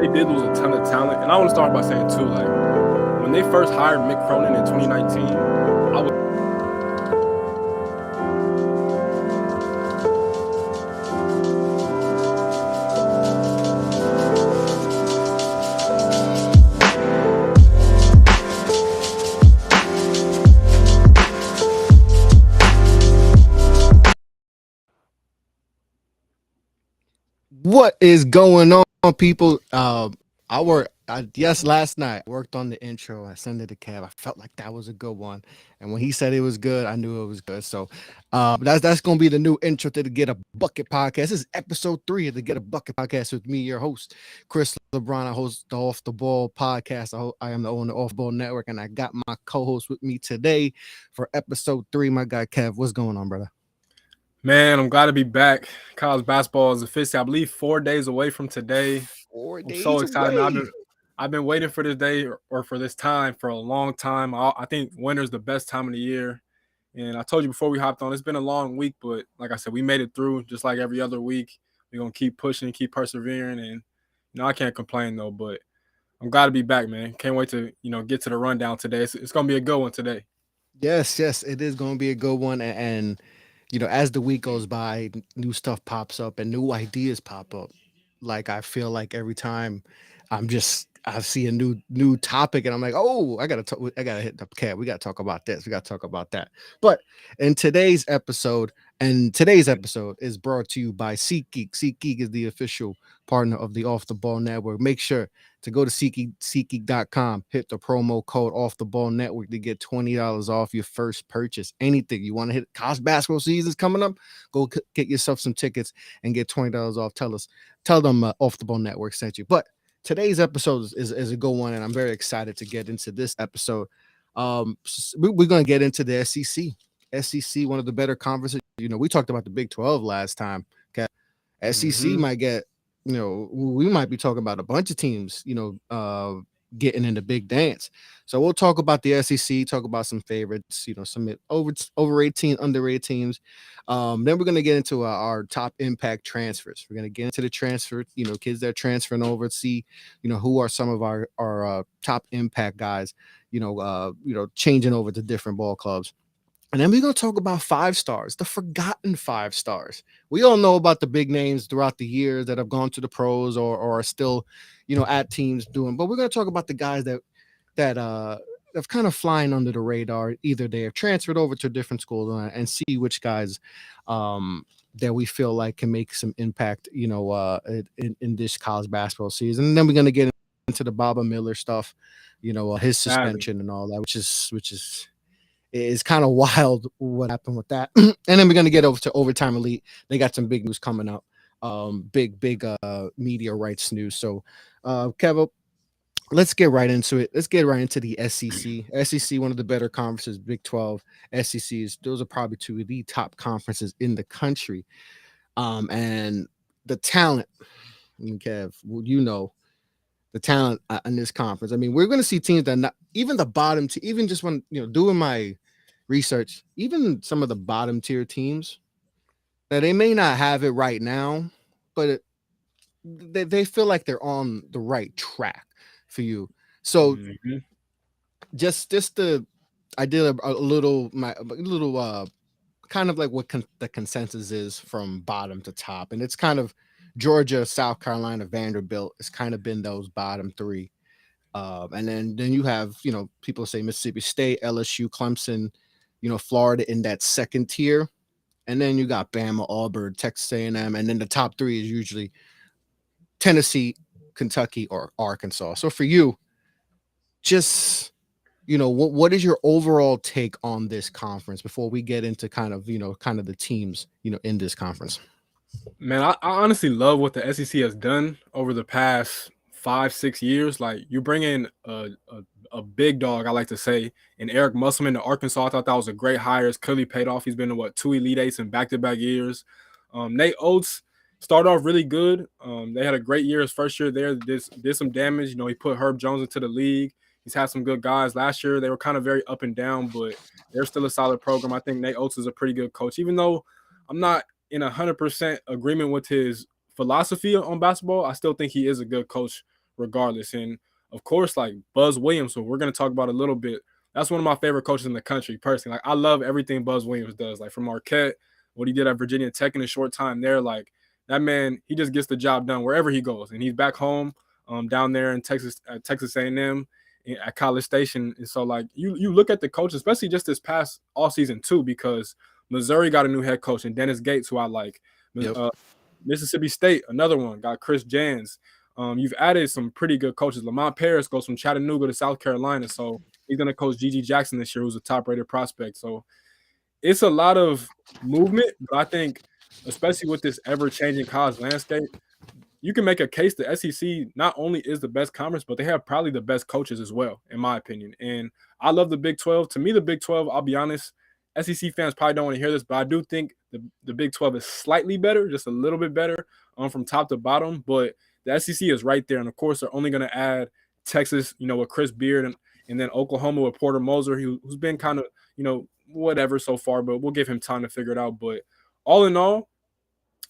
they did lose a ton of talent. And I want to start by saying too, like when they first hired Mick Cronin in 2019, I was What is going on, people? Yes, last night I worked on the intro. I sent it to Kev. I felt like that was a good one, and when he said it was good, I knew it was good. So, that's gonna be the new intro to the Get a Bucket podcast. This is episode 3 of the Get a Bucket podcast with me, your host, Chris LeBron. I host the Off the Ball podcast. I am the owner of Off Ball Network, and I got my co-host with me today for episode 3. My guy Kev, what's going on, brother? Man, I'm glad to be back. College basketball is officially, I believe, 4 days away from today. 4 I'm so days excited, man. away. I've been waiting for this day or for this time for a long time. I think winter's the best time of the year. And I told you before we hopped on, it's been a long week, but like I said, we made it through just like every other week. We're gonna keep pushing, keep persevering, and I can't complain though. But I'm glad to be back, man. Can't wait to get to the rundown today. It's gonna be a good one today. Yes, it is going to be a good one. And as the week goes by, new stuff pops up and new ideas pop up. Like I feel like every time I see a new topic and I'm like, oh, I gotta hit the cat. We gotta talk about this. We gotta talk about that. But in today's episode is brought to you by SeatGeek. SeatGeek is the official partner of the Off the Ball Network. Make sure to go to SeatGeek.com, hit the promo code Off the Ball Network to get $20 off your first purchase. Anything you want to hit, college basketball season's coming up, go get yourself some tickets and get $20 off. Tell them Off the Ball Network sent you. But today's episode is a good one, and I'm very excited to get into this episode. We're going to get into the SEC. SEC, one of the better conferences. We talked about the Big 12 last time. Okay, SEC might get. We might be talking about a bunch of teams. Getting in the big dance. So we'll talk about the SEC. Talk about some favorites. Some over 18, underrated teams. Then we're gonna get into our top impact transfers. We're gonna get into the transfer. Kids that are transferring over. See, who are some of our top impact guys. Changing over to different ball clubs. And then we're going to talk about 5 stars, the forgotten 5 stars. We all know about the big names throughout the years that have gone to the pros or are still, at teams doing. But we're going to talk about the guys that have kind of flying under the radar. Either they have transferred over to a different school and see which guys that we feel like can make some impact, in this college basketball season. And then we're going to get into the Baba Miller stuff, his suspension and all that, which is it's kind of wild what happened with that. And then we're going to get over to Overtime Elite. They got some big news coming up. Big media rights news. So, Kevo, let's get right into it. Let's get right into the SEC. SEC, one of the better conferences, Big 12, SECs. Those are probably 2 of the top conferences in the country. And the talent, Kev, the talent in this conference. I mean, we're going to see teams that not even the bottom, even just when, doing my research, even some of the bottom tier teams that they may not have it right now, but they feel like they're on the right track for you. So I did a little kind of like what the consensus is from bottom to top, and it's kind of Georgia, South Carolina, Vanderbilt. It's kind of been those bottom 3. And then you have, people say Mississippi State, LSU, Clemson, Florida in that second tier. And then you got Bama, Auburn, Texas A&M. And then the top 3 is usually Tennessee, Kentucky, or Arkansas. So for you, just, what is your overall take on this conference before we get into kind of the teams, in this conference? Man, I honestly love what the SEC has done over the past 5-6 years. Like you bring in a big dog, I like to say, and Eric Musselman to Arkansas. I thought that was a great hire. It's clearly paid off. He's been to 2 Elite Eights in back-to-back years. Nate Oates started off really good. They had a great year his first year there. Did some damage. He put Herb Jones into the league. He's had some good guys. Last year they were kind of very up and down, but they're still a solid program. I think Nate Oates is a pretty good coach, even though I'm not in 100% agreement with his philosophy on basketball. I still think he is a good coach regardless. And of course, like Buzz Williams, so we're gonna talk about a little bit. That's one of my favorite coaches in the country, personally. Like I love everything Buzz Williams does. Like from Marquette, what he did at Virginia Tech in a short time there, like that man, he just gets the job done wherever he goes. And he's back home, down there in Texas, at Texas A&M, at College Station. And so like you look at the coach, especially just this past all season too, because Missouri got a new head coach and Dennis Gates, who I like. Yep. Mississippi State, another one, got Chris Jans. You've added some pretty good coaches. Lamont Paris goes from Chattanooga to South Carolina, so he's going to coach Gigi Jackson this year, who's a top-rated prospect. So it's a lot of movement, but I think, especially with this ever-changing college landscape, you can make a case the SEC not only is the best conference, but they have probably the best coaches as well, in my opinion. And I love the Big 12. To me, the Big 12, I'll be honest, SEC fans probably don't want to hear this, but I do think the Big 12 is slightly better, just a little bit better from top to bottom. But the SEC is right there. And, of course, they're only going to add Texas, with Chris Beard, and then Oklahoma with Porter Moser, who's been kind of, whatever so far, but we'll give him time to figure it out. But all in all,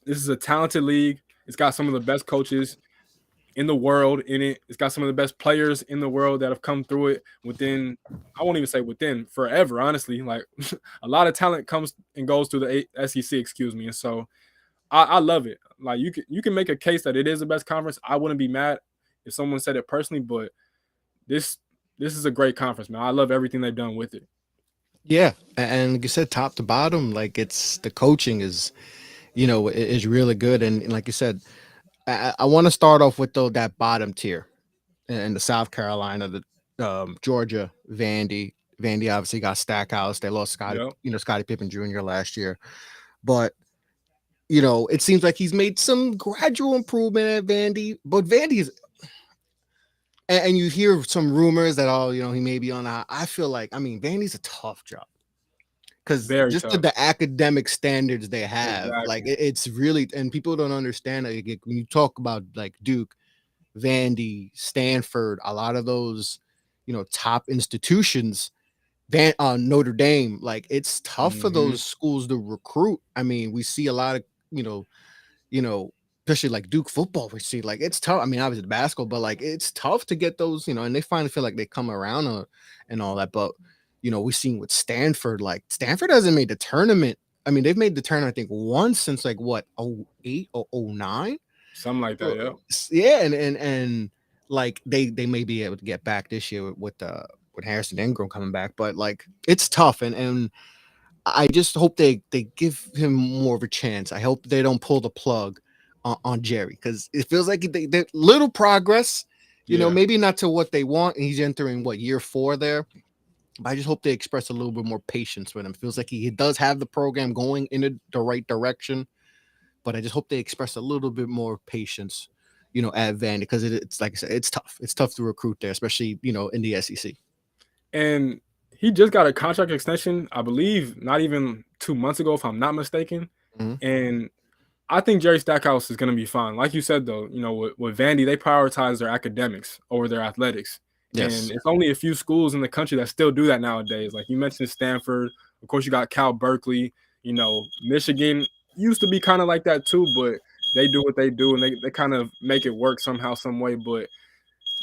this is a talented league. It's got some of the best coaches in the world in it. It's got some of the best players in the world that have come through it within, I won't even say within, forever, honestly. Like a lot of talent comes and goes through the SEC, excuse me. And so I love it. Like you can make a case that it is the best conference. I wouldn't be mad if someone said it personally, but this is a great conference, man. I love everything they've done with it. Yeah, and like you said, top to bottom, like it's the coaching is, is really good, and like you said, I want to start off with that bottom tier, and the South Carolina, the Georgia, Vandy. Vandy obviously got Stackhouse. They lost Yep. Scottie Pippen Jr. last year, but it seems like he's made some gradual improvement at Vandy. But Vandy's, and you hear some rumors that he may be on. I feel like Vandy's a tough job because Very just tough. the academic standards they have, like Exactly. it's really, and people don't understand that when you talk about like Duke, Vandy, Stanford, a lot of those, top institutions, Notre Dame, like it's tough for Mhm. those schools to recruit. We see a lot of, especially like Duke football, we see like it's tough. Obviously the basketball, but like it's tough to get those, and they finally feel like they come around and all that. But we've seen with Stanford, like Stanford hasn't made the tournament. They've made the tournament, I think, once since like what, 08 or 09? Something like that, yeah. Yeah, and like they may be able to get back this year with Harrison Ingram coming back, but like it's tough, and I just hope they give him more of a chance. I hope they don't pull the plug on Jerry, because it feels like they little progress, Yeah. maybe not to what they want. And he's entering what, year 4 there. But I just hope they express a little bit more patience with him. It feels like he does have the program going in the right direction, but I just hope they express a little bit more patience, at Vandy, because it's like I said, it's tough. It's tough to recruit there, especially in the SEC. And he just got a contract extension, I believe, not even 2 months ago, if I'm not mistaken. Mhm. And I think Jerry Stackhouse is going to be fine. Like you said, though, with Vandy, they prioritize their academics over their athletics. And Yes. it's only a few schools in the country that still do that nowadays. Like you mentioned Stanford. Of course, you got Cal Berkeley. Michigan used to be kind of like that too, but they do what they do, and they kind of make it work somehow, some way. But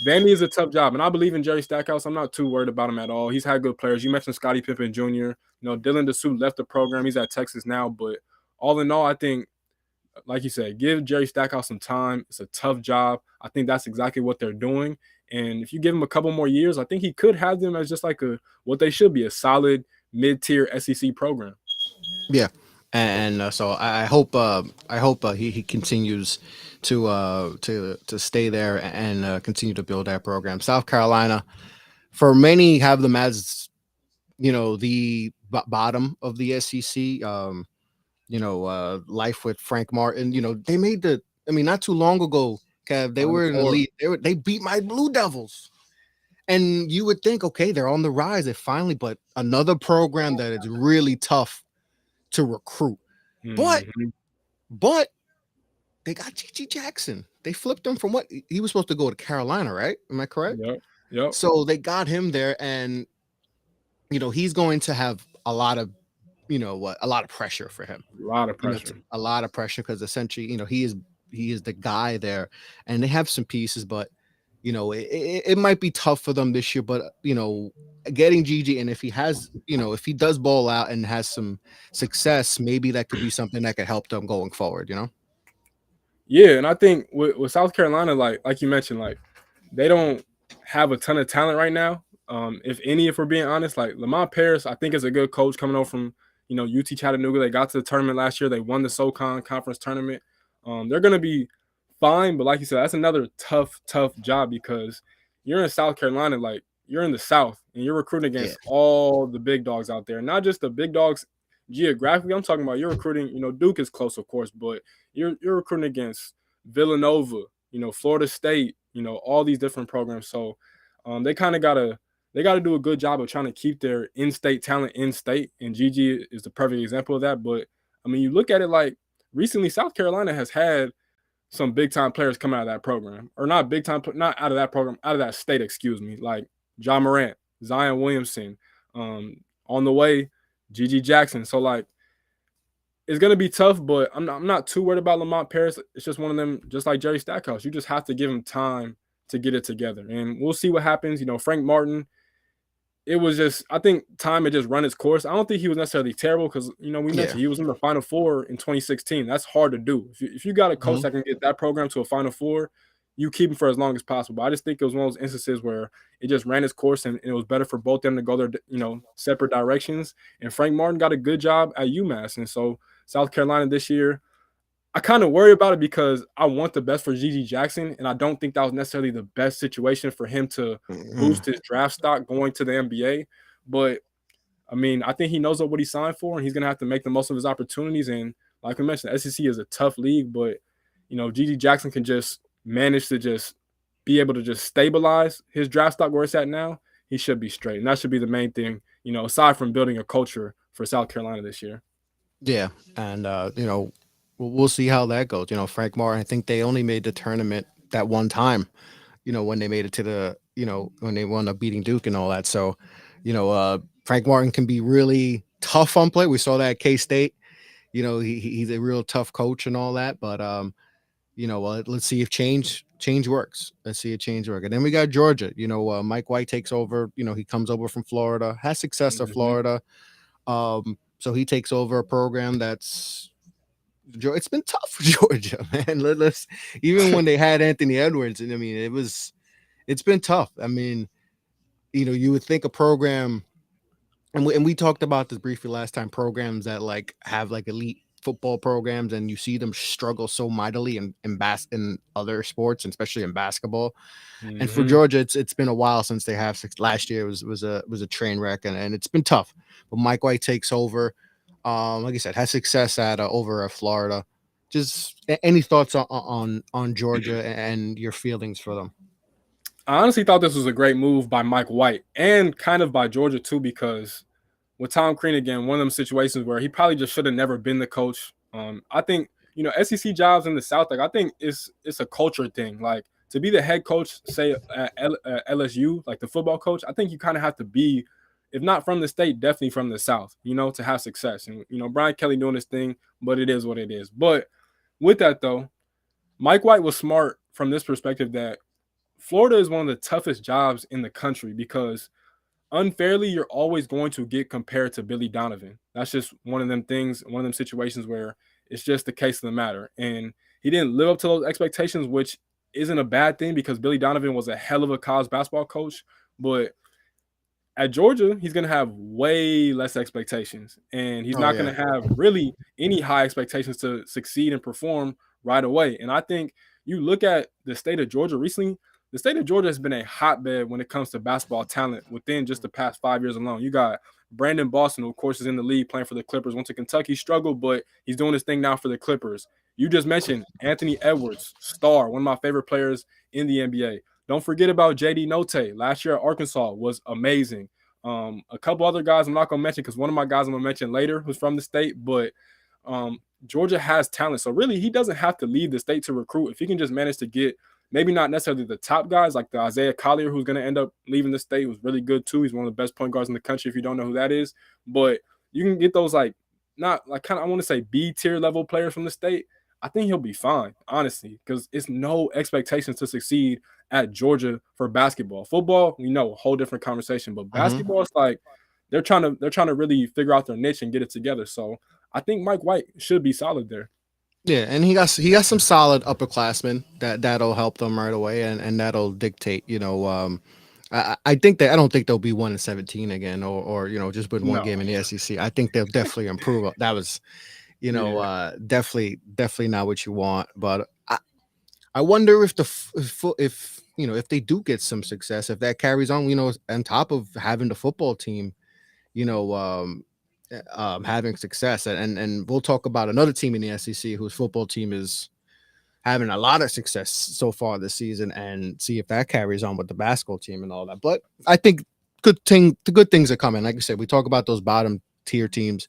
Vandy is a tough job, and I believe in Jerry Stackhouse. I'm not too worried about him at all. He's had good players. You mentioned Scottie Pippen Jr. Dylan DeSutte left the program. He's at Texas now, but all in all, I think, like you said, give Jerry Stackhouse some time. It's a tough job. I think that's exactly what they're doing. And if you give him a couple more years, I think he could have them as just like what they should be, a solid mid-tier SEC program. Yeah. And so I hope he continues to stay there and continue to build that program. South Carolina, for many, have them as the bottom of the SEC. Life with Frank Martin. They made not too long ago, Kev, they Final were in the four. lead. They beat my Blue Devils. And you would think, okay, they're on the rise. They finally, but another program that is really tough to recruit. But Mhm. they got Gigi Jackson. They flipped him from what he was supposed to go to Carolina, right? Am I correct? Yep. Yep. So they got him there, and he's going to have a lot of a lot of pressure for him. A lot of pressure. A lot of pressure, because essentially, he is the guy there, and they have some pieces, but It might be tough for them this year, but getting Gigi, and if he has, if he does ball out and has some success, maybe that could be something that could help them going forward. Yeah, and I think with South Carolina, like you mentioned, like they don't have a ton of talent right now. If any, if we're being honest, like Lamont Paris, I think is a good coach coming over from UT Chattanooga. They got to the tournament last year. They won the SoCon conference tournament. They're gonna be fine, but like you said, that's another tough job because you're in South Carolina, like you're in the South, and you're recruiting Yeah, against all the big dogs out there. Not just the big dogs geographically. I'm talking about you're recruiting. Duke is close, of course, but you're recruiting against Villanova, Florida State, all these different programs. So they kind of gotta do a good job of trying to keep their in-state talent in state. And Gigi is the perfect example of that. But I mean, you look at it like recently, South Carolina has had some big time players come out of that program, or not big time, not out of that program, out of that state, excuse me, like John Morant, Zion Williamson, on the way, Gigi Jackson. So like it's gonna be tough, but I'm not too worried about Lamont Paris. It's just one of them, just like Jerry Stackhouse. You just have to give him time to get it together, and we'll see what happens. Frank Martin. It was just, I think time had just run its course. I don't think he was necessarily terrible because we yeah. mentioned he was in the Final Four in 2016. That's hard to do. If you got a coach Mhm. that can get that program to a Final Four, you keep him for as long as possible. I just think it was one of those instances where it just ran its course and it was better for both them to go their separate directions. And Frank Martin got a good job at UMass, and so South Carolina this year, I kind of worry about it because I want the best for Gigi Jackson, and I don't think that was necessarily the best situation for him to Mhm. boost his draft stock going to the NBA. But I mean, I think he knows what he signed for, and he's gonna have to make the most of his opportunities. And like we mentioned, the SEC is a tough league, but Gigi Jackson can just manage to just be able to just stabilize his draft stock where it's at now. He should be straight, and that should be the main thing. Aside from building a culture for South Carolina this year. Yeah, and we'll see how that goes. Frank Martin, I think they only made the tournament that one time. When they made it to when they wound up beating Duke and all that. So, Frank Martin can be really tough on play. We saw that at K State. He's a real tough coach and all that. But let's see if change works. Let's see if change work. And then we got Georgia. Mike White takes over. He comes over from Florida, has success at Mhm. Florida. So he takes over a program it's been tough for Georgia, man. Let's even when they had Anthony Edwards, and I mean it's been tough. I mean, you would think a program, and we talked about this briefly last time. Programs that like have like elite football programs, and you see them struggle so mightily in other sports, and especially in basketball. And for Mhm. Georgia, it's been a while since they have last year was a train wreck, and it's been tough. But Mike White takes over. Like I said, has success at over at Florida. Just any thoughts on Georgia and your feelings for them? I honestly thought this was a great move by Mike White and kind of by Georgia too, because with Tom Crean again, one of them situations where he probably just should have never been the coach. I think SEC jobs in the South, like I think it's a culture thing. Like to be the head coach, say at LSU, like the football coach, I think you kind of have to be, if not from the state, definitely from the South, to have success. And Brian Kelly doing his thing, but it is what it is. But with that though, Mike White was smart from this perspective that Florida is one of the toughest jobs in the country because unfairly, you're always going to get compared to Billy Donovan. That's just one of them things, one of them situations where it's just the case of the matter. And he didn't live up to those expectations, which isn't a bad thing because Billy Donovan was a hell of a college basketball coach. But at Georgia, he's going to have way less expectations. And he's Oh not yeah, going to have really any high expectations to succeed and perform right away. And I think you look at the state of Georgia recently, the state of Georgia has been a hotbed when it comes to basketball talent within just the past 5 years alone. You got Brandon Boston, who of course is in the league playing for the Clippers. Went to Kentucky, struggled, but he's doing his thing now for the Clippers. You just mentioned Anthony Edwards, star, one of my favorite players in the NBA. Don't forget about JD Note. Last year at Arkansas was amazing. A couple other guys I'm not gonna mention because one of my guys I'm gonna mention later who's from the state, but Georgia has talent. So really, he doesn't have to leave the state to recruit. If he can just manage to get maybe not necessarily the top guys like the Isaiah Collier, who's going to end up leaving the state, who's really good too. He's one of the best point guards in the country if you don't know who that is. But you can get those like not like kind of I want to say B tier level players from the state. I think he'll be fine, honestly, because it's no expectations to succeed at Georgia for basketball. Football, we know, a whole different conversation. But Mhm. basketball, it's like they're trying to really figure out their niche and get it together. So I think Mike White should be solid there. Yeah, and he got some solid upperclassmen that'll help them right away, and that'll dictate. I think that I don't think they'll be 1-17 again, or just win one No. game in the SEC. I think they'll definitely improve. That was Yeah. definitely not what you want. But I wonder if if they do get some success, if that carries on, on top of having the football team, you know, um, having success. And we'll talk about another team in the SEC whose football team is having a lot of success so far this season, and see if that carries on with the basketball team and all that. But I think the good things are coming. Like I said, we talk about those bottom tier teams,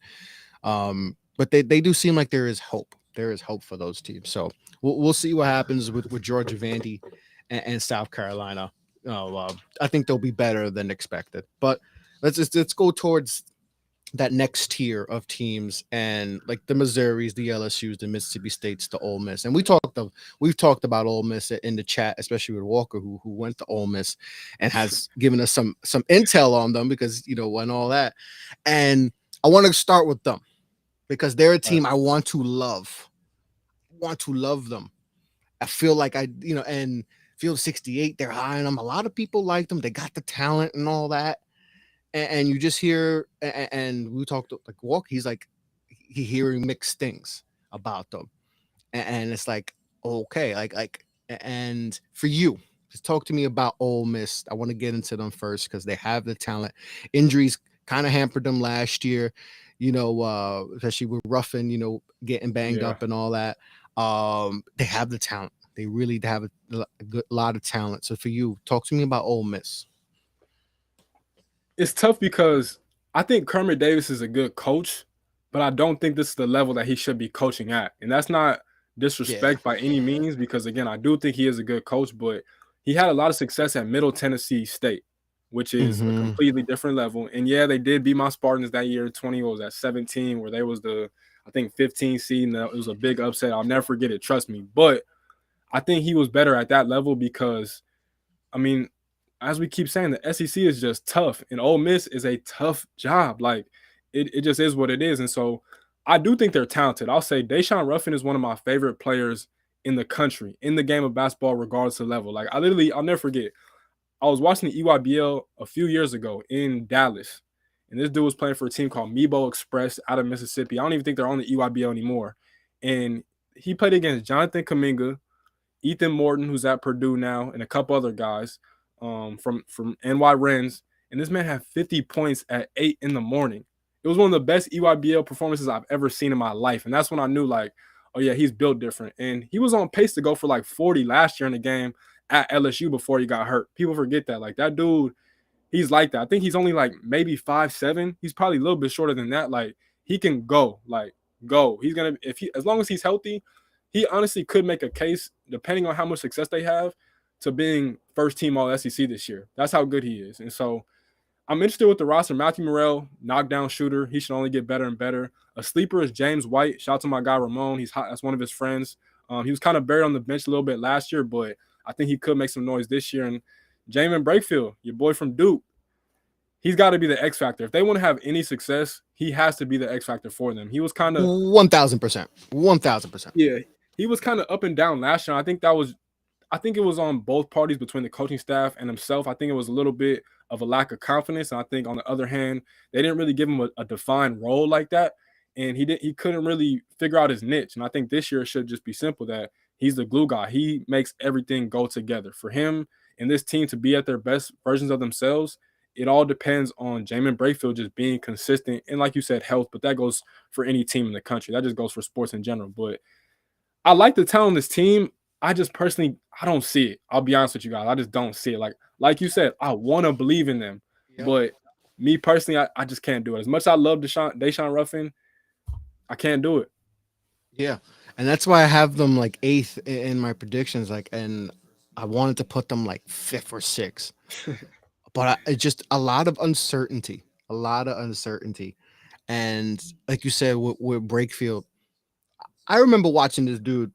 but they do seem like there is hope. There is hope for those teams. So we'll see what happens with Georgia Vandy and South Carolina. I think they'll be better than expected. But let's go towards that next tier of teams, and like the Missouris, the LSU's, the Mississippi States, the Ole Miss. And we've talked about Ole Miss in the chat, especially with Walker, who went to Ole Miss and has given us some intel on them, because and all that. And I want to start with them because they're a Right. team I want to love. Want to love them. I feel like and Field 68, they're high on them. A lot of people like them. They got the talent and all that. And you just hear, and we talked like Walk. He's like he hearing mixed things about them, and it's like, okay, and for you, just talk to me about Ole Miss. I want to get into them first because they have the talent. Injuries kind of hampered them last year, especially with Ruffin, getting banged Yeah. up and all that. They have the talent. They really have a lot of talent. So for you, talk to me about Ole Miss. It's tough because I think Kermit Davis is a good coach, but I don't think this is the level that he should be coaching at. And that's not Yeah. disrespect by any means, because again, I do think he is a good coach, but he had a lot of success at Middle Tennessee State, which is a Hmm. completely different level. And yeah, they did beat my Spartans that year, 20, what was that, 17, where they was the I think 15 seed, and it was a big upset. I'll never forget it, trust me. But I think he was better at that level because I mean, as we keep saying, the SEC is just tough, and Ole Miss is a tough job. Like it just is what it is. And so I do think they're talented. I'll say Deshaun Ruffin is one of my favorite players in the country, in the game of basketball, regardless of level. Like I'll never forget. I was watching the EYBL a few years ago in Dallas, and this dude was playing for a team called Mebo Express out of Mississippi. I don't even think they're on the EYBL anymore. And he played against Jonathan Kaminga, Ethan Morton, who's at Purdue now, and a couple other guys from NY Rens. And this man had 50 points at 8 in the morning. It was one of the best EYBL performances I've ever seen in my life. And that's when I knew, like, oh, yeah, he's built different. And he was on pace to go for like 40 last year in the game at LSU before he got hurt. People forget that. Like, that dude, he's like that. I think he's only like maybe 5'7". He's probably a little bit shorter than that. Like, he can go. Like, go. He's gonna if he as long as he's healthy, he honestly could make a case, depending on how much success they have, to being first team all SEC this year. That's how good he is. And so I'm interested with the roster. Matthew Morrell, knockdown shooter. He should only get better and better. A sleeper is James White. Shout out to my guy Ramon. He's hot. That's one of his friends. He was kind of buried on the bench a little bit last year, but I think he could make some noise this year. And Jamin Brakefield, your boy from Duke, he's got to be the X factor. If they want to have any success, he has to be the X factor for them. He was kind of 1,000%. 1,000%. yeah, he was kind of up and down last year. I think it was on both parties between the coaching staff and himself. I think it was a little bit of a lack of confidence. And I think on the other hand, they didn't really give him a defined role like that. And he couldn't really figure out his niche. And I think this year it should just be simple that he's the glue guy. He makes everything go together. For him and this team to be at their best versions of themselves, it all depends on Jamin Brakefield just being consistent. And like you said, health, but that goes for any team in the country. That just goes for sports in general. But I like the talent on this team. I just personally, I don't see it. I'll be honest with you guys. I just don't see it. Like you said, I want to believe in them, Yep. but me personally, I just can't do it. As much as I love Deshaun Ruffin, I can't do it. Yeah. And that's why I have them like eighth in my predictions. And I wanted to put them like fifth or sixth, but it's just a lot of uncertainty, a lot of uncertainty. And like you said, with Brakefield, I remember watching this dude.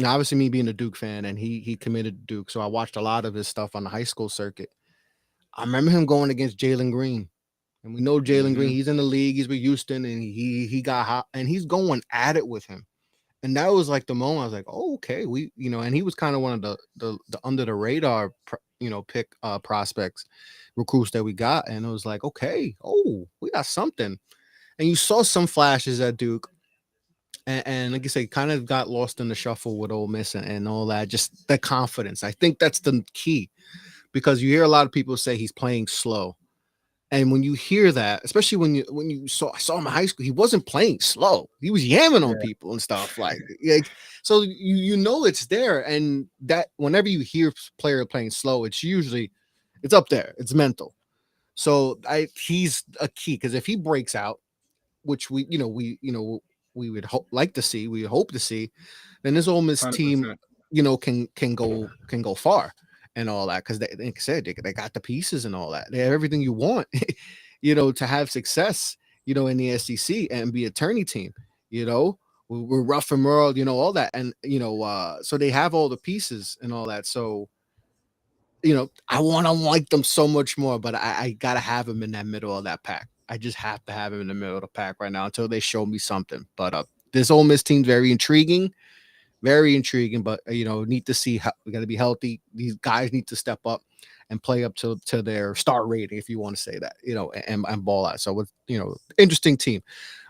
Obviously me being a Duke fan, and he committed to Duke, so I watched a lot of his stuff on the high school circuit. I remember him going against Jalen Green, and we know Jalen Green. Mm-hmm. He's in the league. He's with Houston, and he got hot, and he's going at it with him. And that was like the moment I was like, oh, okay, and he was kind of one of the under the radar, pick prospects, recruits that we got, and it was like, okay, oh, we got something. And you saw some flashes at Duke, and like you say, kind of got lost in the shuffle with Ole Miss and all that. Just the confidence. I think that's the key, because you hear a lot of people say he's playing slow. And when you hear that, especially when you saw him in high school, he wasn't playing slow. He was yamming on Yeah, people and stuff like so you know it's there. And that whenever you hear player playing slow, it's up there. It's mental. So he's a key, because if he breaks out, which we would like to see, we hope to see, then this Ole Miss team, 100%. can go far and all that, because like I said, they got the pieces and all that. They have everything you want, to have success, in the SEC and be a tourney team. We're rough and Merle, all that, and so they have all the pieces and all that. So I want to like them so much more, but I gotta have them in that middle of that pack. I just have to have him in the middle of the pack right now until they show me something. But this Ole Miss team's very intriguing. But need to see how we got to be healthy. These guys need to step up and play up to their star rating, if you want to say that, and ball out. So with interesting team.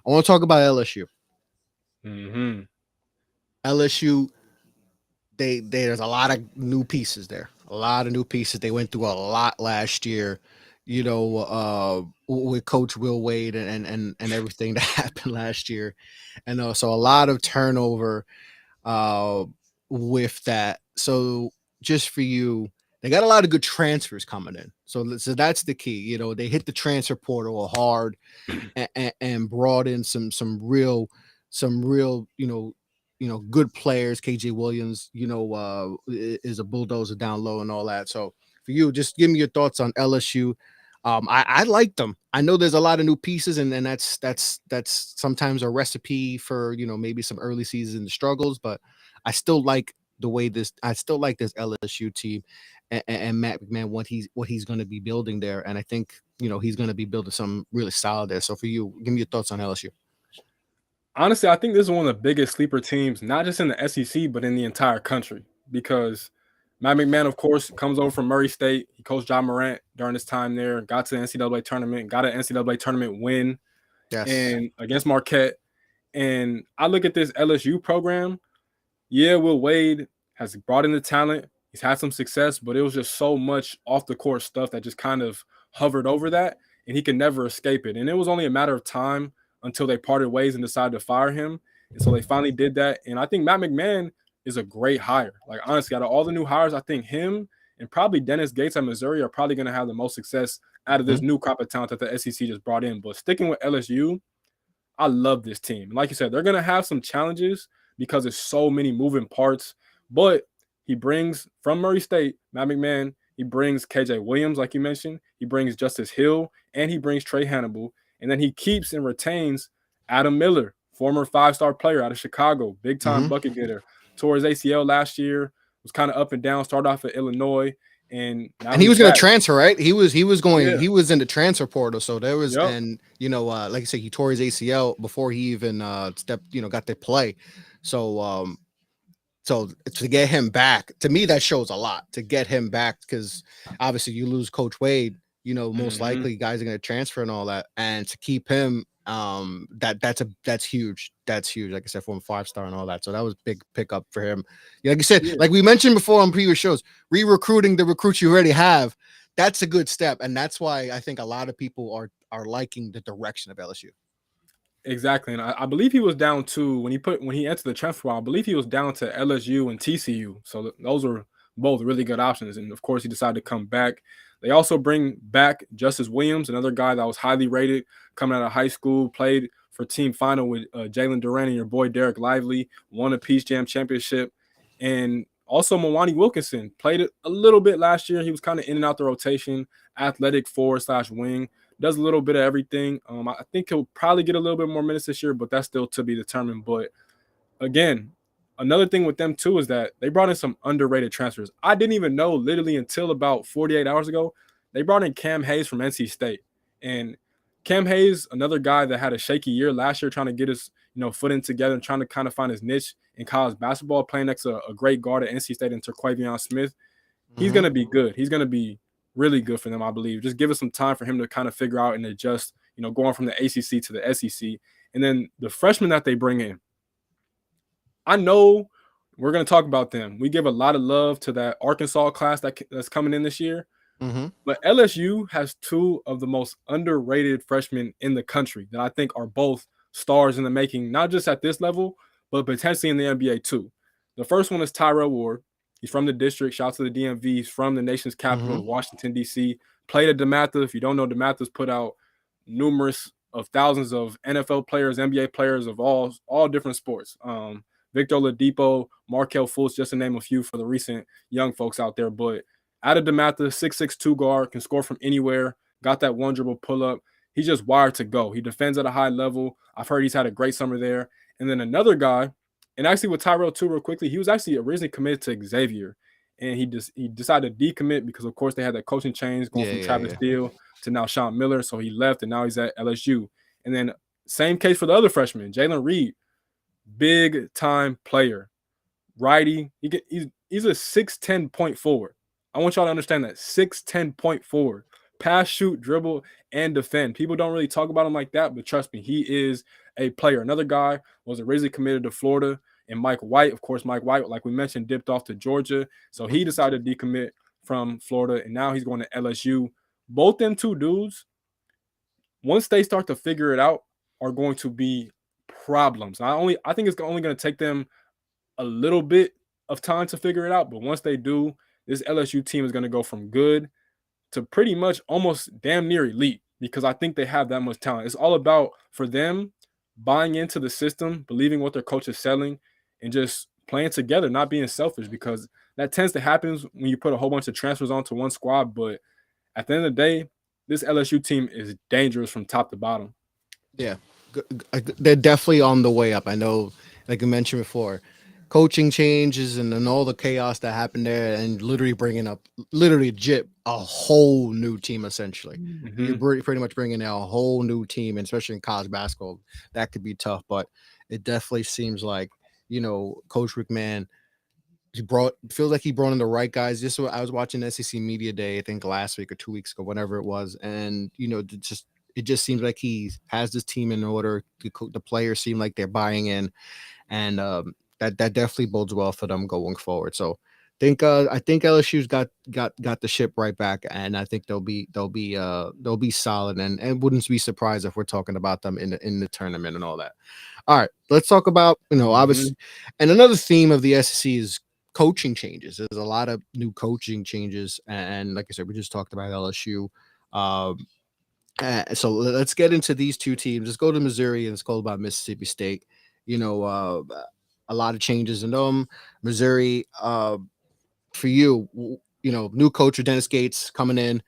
I want to talk about LSU. Mm-hmm. LSU, there's a lot of new pieces there. A lot of new pieces. They went through a lot last year, with Coach Will Wade and everything that happened last year, and so a lot of turnover uh, with that. So just for you, they got a lot of good transfers coming in. So that's the key. They hit the transfer portal hard, and brought in some real good players. KJ Williams, is a bulldozer down low and all that. So for you, just give me your thoughts on LSU. I like them. I know there's a lot of new pieces, and that's sometimes a recipe for maybe some early season struggles, but I still like the way this. I still like this LSU team, and Matt McMahon, what he's going to be building there, and I think he's going to be building something really solid there. So for you, give me your thoughts on LSU. Honestly, I think this is one of the biggest sleeper teams, not just in the SEC, but in the entire country. Because Matt McMahon, of course, comes over from Murray State. He coached John Morant during his time there, got to the NCAA tournament, got an NCAA tournament win Yes. and against Marquette. And I look at this LSU program. Yeah, Will Wade has brought in the talent. He's had some success, but it was just so much off the court stuff that just kind of hovered over that, and he could never escape it. And it was only a matter of time until they parted ways and decided to fire him. And so they finally did that. And I think Matt McMahon is a great hire. Like, honestly, out of all the new hires, I think him and probably Dennis Gates at Missouri are probably going to have the most success out of this new crop of talent that the SEC just brought in. But sticking with LSU, I love this team. Like you said, they're going to have some challenges because there's so many moving parts. But he brings from Murray State, Matt McMahon, he brings KJ Williams, like you mentioned. He brings Justice Hill, and he brings Trey Hannibal. And then he keeps and retains Adam Miller, former five-star player out of Chicago, big-time Mm-hmm. bucket getter. Tore his ACL last year, was kind of up and down, started off at Illinois, and now And he he's was going to back. transfer, right? Yeah. He was in the transfer portal. So there was, Yep. and like I said, he tore his ACL before he even got to play. So so to get him back, to me, that shows a lot to get him back, because obviously you lose Coach Wade, most Mm-hmm. likely guys are going to transfer and all that, and to keep him, that's huge. That's huge. Like I said, from 5-star and all that. So that was big pickup for him. Like you said, Yeah. like we mentioned before on previous shows, re-recruiting the recruits you already have. That's a good step, and that's why I think a lot of people are liking the direction of LSU. Exactly, and I believe he was down to when he entered the transfer portal. I believe he was down to LSU and TCU. So those were both really good options, and of course he decided to come back. They also bring back Justice Williams, another guy that was highly rated coming out of high school, played for team final with Jalen Duran and your boy Derek Lively, won a Peach Jam championship, and also Mwani Wilkinson played it a little bit last year. He was kind of in and out the rotation, athletic forward/wing, does a little bit of everything. I think he'll probably get a little bit more minutes this year, but that's still to be determined. But again, another thing with them too is that they brought in some underrated transfers. I didn't even know literally until about 48 hours ago. They brought in Cam Hayes from NC State. And Cam Hayes, another guy that had a shaky year last year trying to get his, footing together and trying to kind of find his niche in college basketball, playing next to a great guard at NC State and Terquavion Smith. He's Mm-hmm. going to be good. He's going to be really good for them, I believe. Just give us some time for him to kind of figure out and adjust, going from the ACC to the SEC. And then the freshmen that they bring in, I know we're going to talk about them. We give a lot of love to that Arkansas class that's coming in this year. Mm-hmm. But LSU has two of the most underrated freshmen in the country that I think are both stars in the making, not just at this level, but potentially in the NBA too. The first one is Tyrell Ward. He's from the district. Shout out to the DMV. He's from the nation's capital, Mm-hmm. Washington, D.C. Played at DeMatha. If you don't know, DeMatha's put out numerous of thousands of NFL players, NBA players of all different sports. Victor Oladipo, Markel Fultz, just to name a few for the recent young folks out there. But out of DeMatha, 6'2" guard, can score from anywhere, got that one dribble pull up. He's just wired to go. He defends at a high level. I've heard he's had a great summer there. And then another guy, and actually with Tyrell too, real quickly, he was actually originally committed to Xavier. And he decided to decommit because, of course, they had that coaching change going from Travis Steele to now Sean Miller. So he left, and now he's at LSU. And then same case for the other freshman, Jalen Reed, big time player, righty. He's a 6'10" point forward. I want y'all to understand that 6'10" point forward, pass, shoot, dribble, and defend. People don't really talk about him like that, but trust me, he is a player. Another guy was originally committed to Florida, and Mike White, of course, Mike White, like we mentioned, dipped off to Georgia, so he decided to decommit from Florida, and now he's going to LSU. Both them two dudes, once they start to figure it out, are going to be problems. I think it's only going to take them a little bit of time to figure it out, but once they do, this LSU team is going to go from good to pretty much almost damn near elite because I think they have that much talent. It's all about for them buying into the system, believing what their coach is selling, and just playing together, not being selfish because that tends to happen when you put a whole bunch of transfers onto one squad. But at the end of the day, this LSU team is dangerous from top to bottom. Yeah, they're definitely on the way up. I know, like I mentioned before, coaching changes and all the chaos that happened there, and literally bringing up legit a whole new team. Essentially, you're pretty much bringing out a whole new team, and especially in college basketball, that could be tough. But it definitely seems like Coach McMahon. Feels like he brought in the right guys. Just so I was watching SEC Media Day, I think last week or 2 weeks ago, whenever it was, and it just seems like he has this team in order. The players seem like they're buying in, and that definitely bodes well for them going forward. So I think LSU's got the ship right back, and I think they'll be solid, and wouldn't be surprised if we're talking about them in the tournament and all that. All right, let's talk about obviously, and another theme of the SEC is coaching changes. There's a lot of new coaching changes, and like I said, we just talked about LSU. So let's get into these two teams. Let's go to Missouri and let's go about Mississippi State. A lot of changes in them. Missouri, for you, new coach Dennis Gates coming in.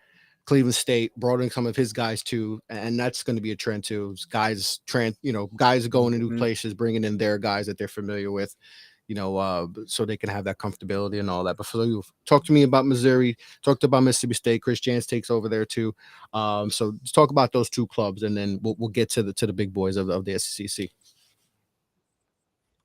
Cleveland State brought in some of his guys too, and that's going to be a trend too. Guys are going to new places, bringing in their guys that they're familiar with. So they can have that comfortability and all that. But for you, talk to me about Missouri. Talked about Mississippi State. Chris Jans takes over there too. So let's talk about those two clubs, and then we'll get to the big boys of the SEC.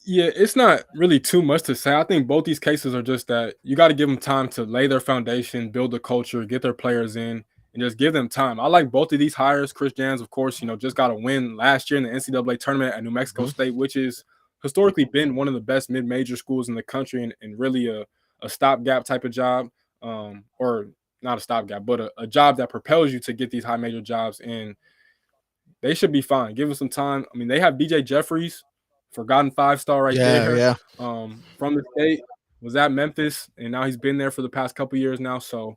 Yeah, it's not really too much to say. I think both these cases are just that you got to give them time to lay their foundation, build the culture, get their players in, and just give them time. I like both of these hires. Chris Jans, of course, just got a win last year in the NCAA tournament at New Mexico State, which is historically been one of the best mid-major schools in the country and really a stopgap type of job, or not a stopgap, but a job that propels you to get these high major jobs. And they should be fine. Give them some time. I mean, they have DJ Jeffries, forgotten 5-star right there. Yeah. From the state, was at Memphis, and now he's been there for the past couple years now. So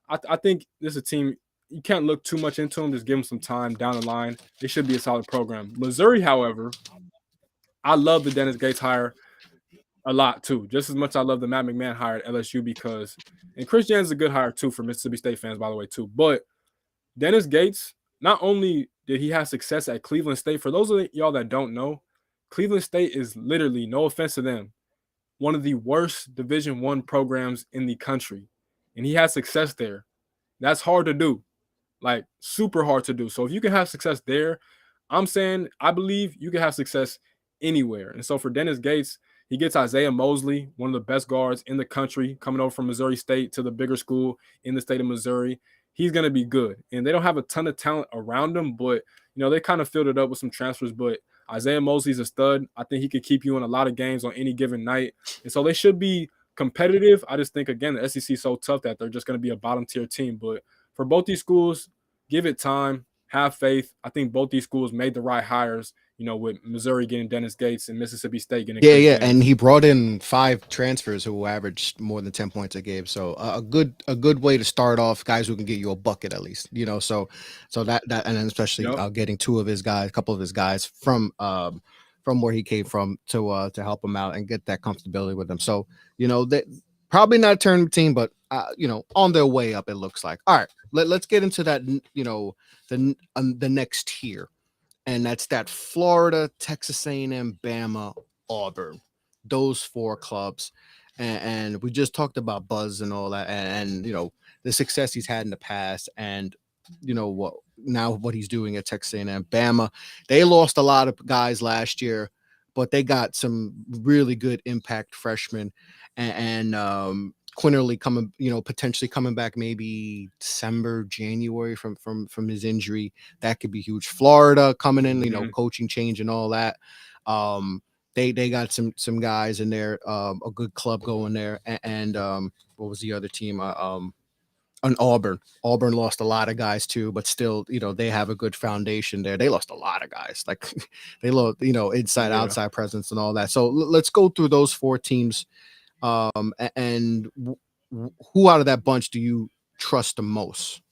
I think this is a team you can't look too much into them. Just give them some time down the line. It should be a solid program. Missouri, however, I love the Dennis Gates hire a lot too. Just as much I love the Matt McMahon hire at LSU because, and Chris Jans is a good hire too for Mississippi State fans, by the way, too. But Dennis Gates, not only did he have success at Cleveland State, for those of y'all that don't know, Cleveland State is literally, no offense to them, one of the worst Division I programs in the country, and he had success there. That's hard to do, like super hard to do. So if you can have success there, I'm saying I believe you can have success anywhere. And so for Dennis Gates, he gets Isaiah Mosley, one of the best guards in the country, coming over from Missouri State to the bigger school in the state of Missouri. He's going to be good. And they don't have a ton of talent around him, but they kind of filled it up with some transfers. But Isaiah Mosley's a stud. I think he could keep you in a lot of games on any given night. And so they should be competitive. I just think, again, the SEC is so tough that they're just going to be a bottom tier team. But for both these schools, give it time, have faith. I think both these schools made the right hires, with Missouri getting Dennis Gates and Mississippi State getting Chris James. And he brought in 5 transfers who averaged more than 10 points a game. So a good way to start off, guys who can get you a bucket at least, so that and then especially getting 2 of his guys, a couple of his guys from where he came from to help him out and get that comfortability with them. So, they probably not a tournament team, but on their way up, it looks like. All right, let's get into that, the next tier. And that's that Florida, Texas A&M, Bama, Auburn, those 4 clubs. And we just talked about Buzz and all that, and the success he's had in the past, and what he's doing at Texas A&M. Bama, they lost a lot of guys last year, but they got some really good impact freshmen, and Quinterly coming, potentially coming back maybe December, January from his injury. That could be huge. Florida coming in, coaching change and all that. They got some guys in there, a good club going there. And what was the other team? And Auburn. Auburn lost a lot of guys too, but still, they have a good foundation there. They lost a lot of guys, like they lost, inside, outside presence and all that. So let's go through those 4 teams. And who out of that bunch do you trust the most?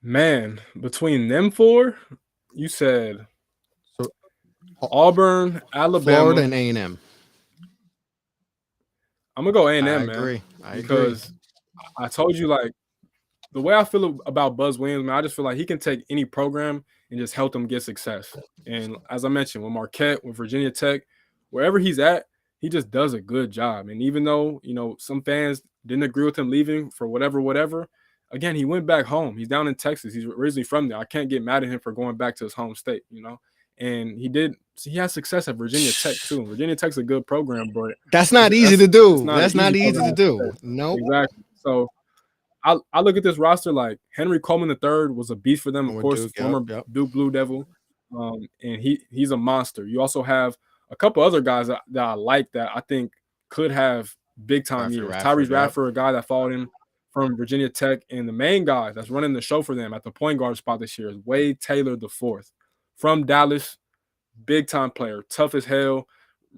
Man, between them 4, you said Auburn, Alabama, Florida, and A&M. I'm gonna go A&M, man. Agree. Because I told you, like, the way I feel about Buzz Williams, man, I just feel like he can take any program and just help them get success. And as I mentioned, with Marquette, with Virginia Tech, wherever he's at, he just does a good job. And even though, some fans didn't agree with him leaving for whatever, again, he went back home. He's down in Texas. He's originally from there. I can't get mad at him for going back to his home state, And he has success at Virginia Tech too. Virginia Tech's a good program, but that's not easy to do. That's not easy to do. No, exactly. So I look at this roster like Henry Coleman III was a beast for them, of course, Duke, former Duke Blue Devil, and he's a monster. You also have a couple other guys that I like that I think could have big time years. Tyrese Radford, a guy that followed him from Virginia Tech, and the main guy that's running the show for them at the point guard spot this year is Wade Taylor IV from Dallas. Big time player, tough as hell,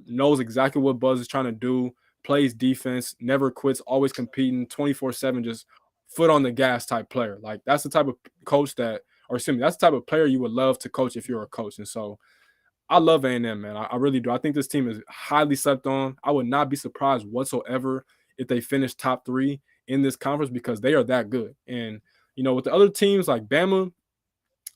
knows exactly what Buzz is trying to do, plays defense, never quits, always competing, 24/7, just foot on the gas type player. Like that's the type of coach that's the type of player you would love to coach if you're a coach. And so I love A&M, man. I really do. I think this team is highly slept on. I would not be surprised whatsoever if they finish top 3 in this conference because they are that good. And, with the other teams like Bama,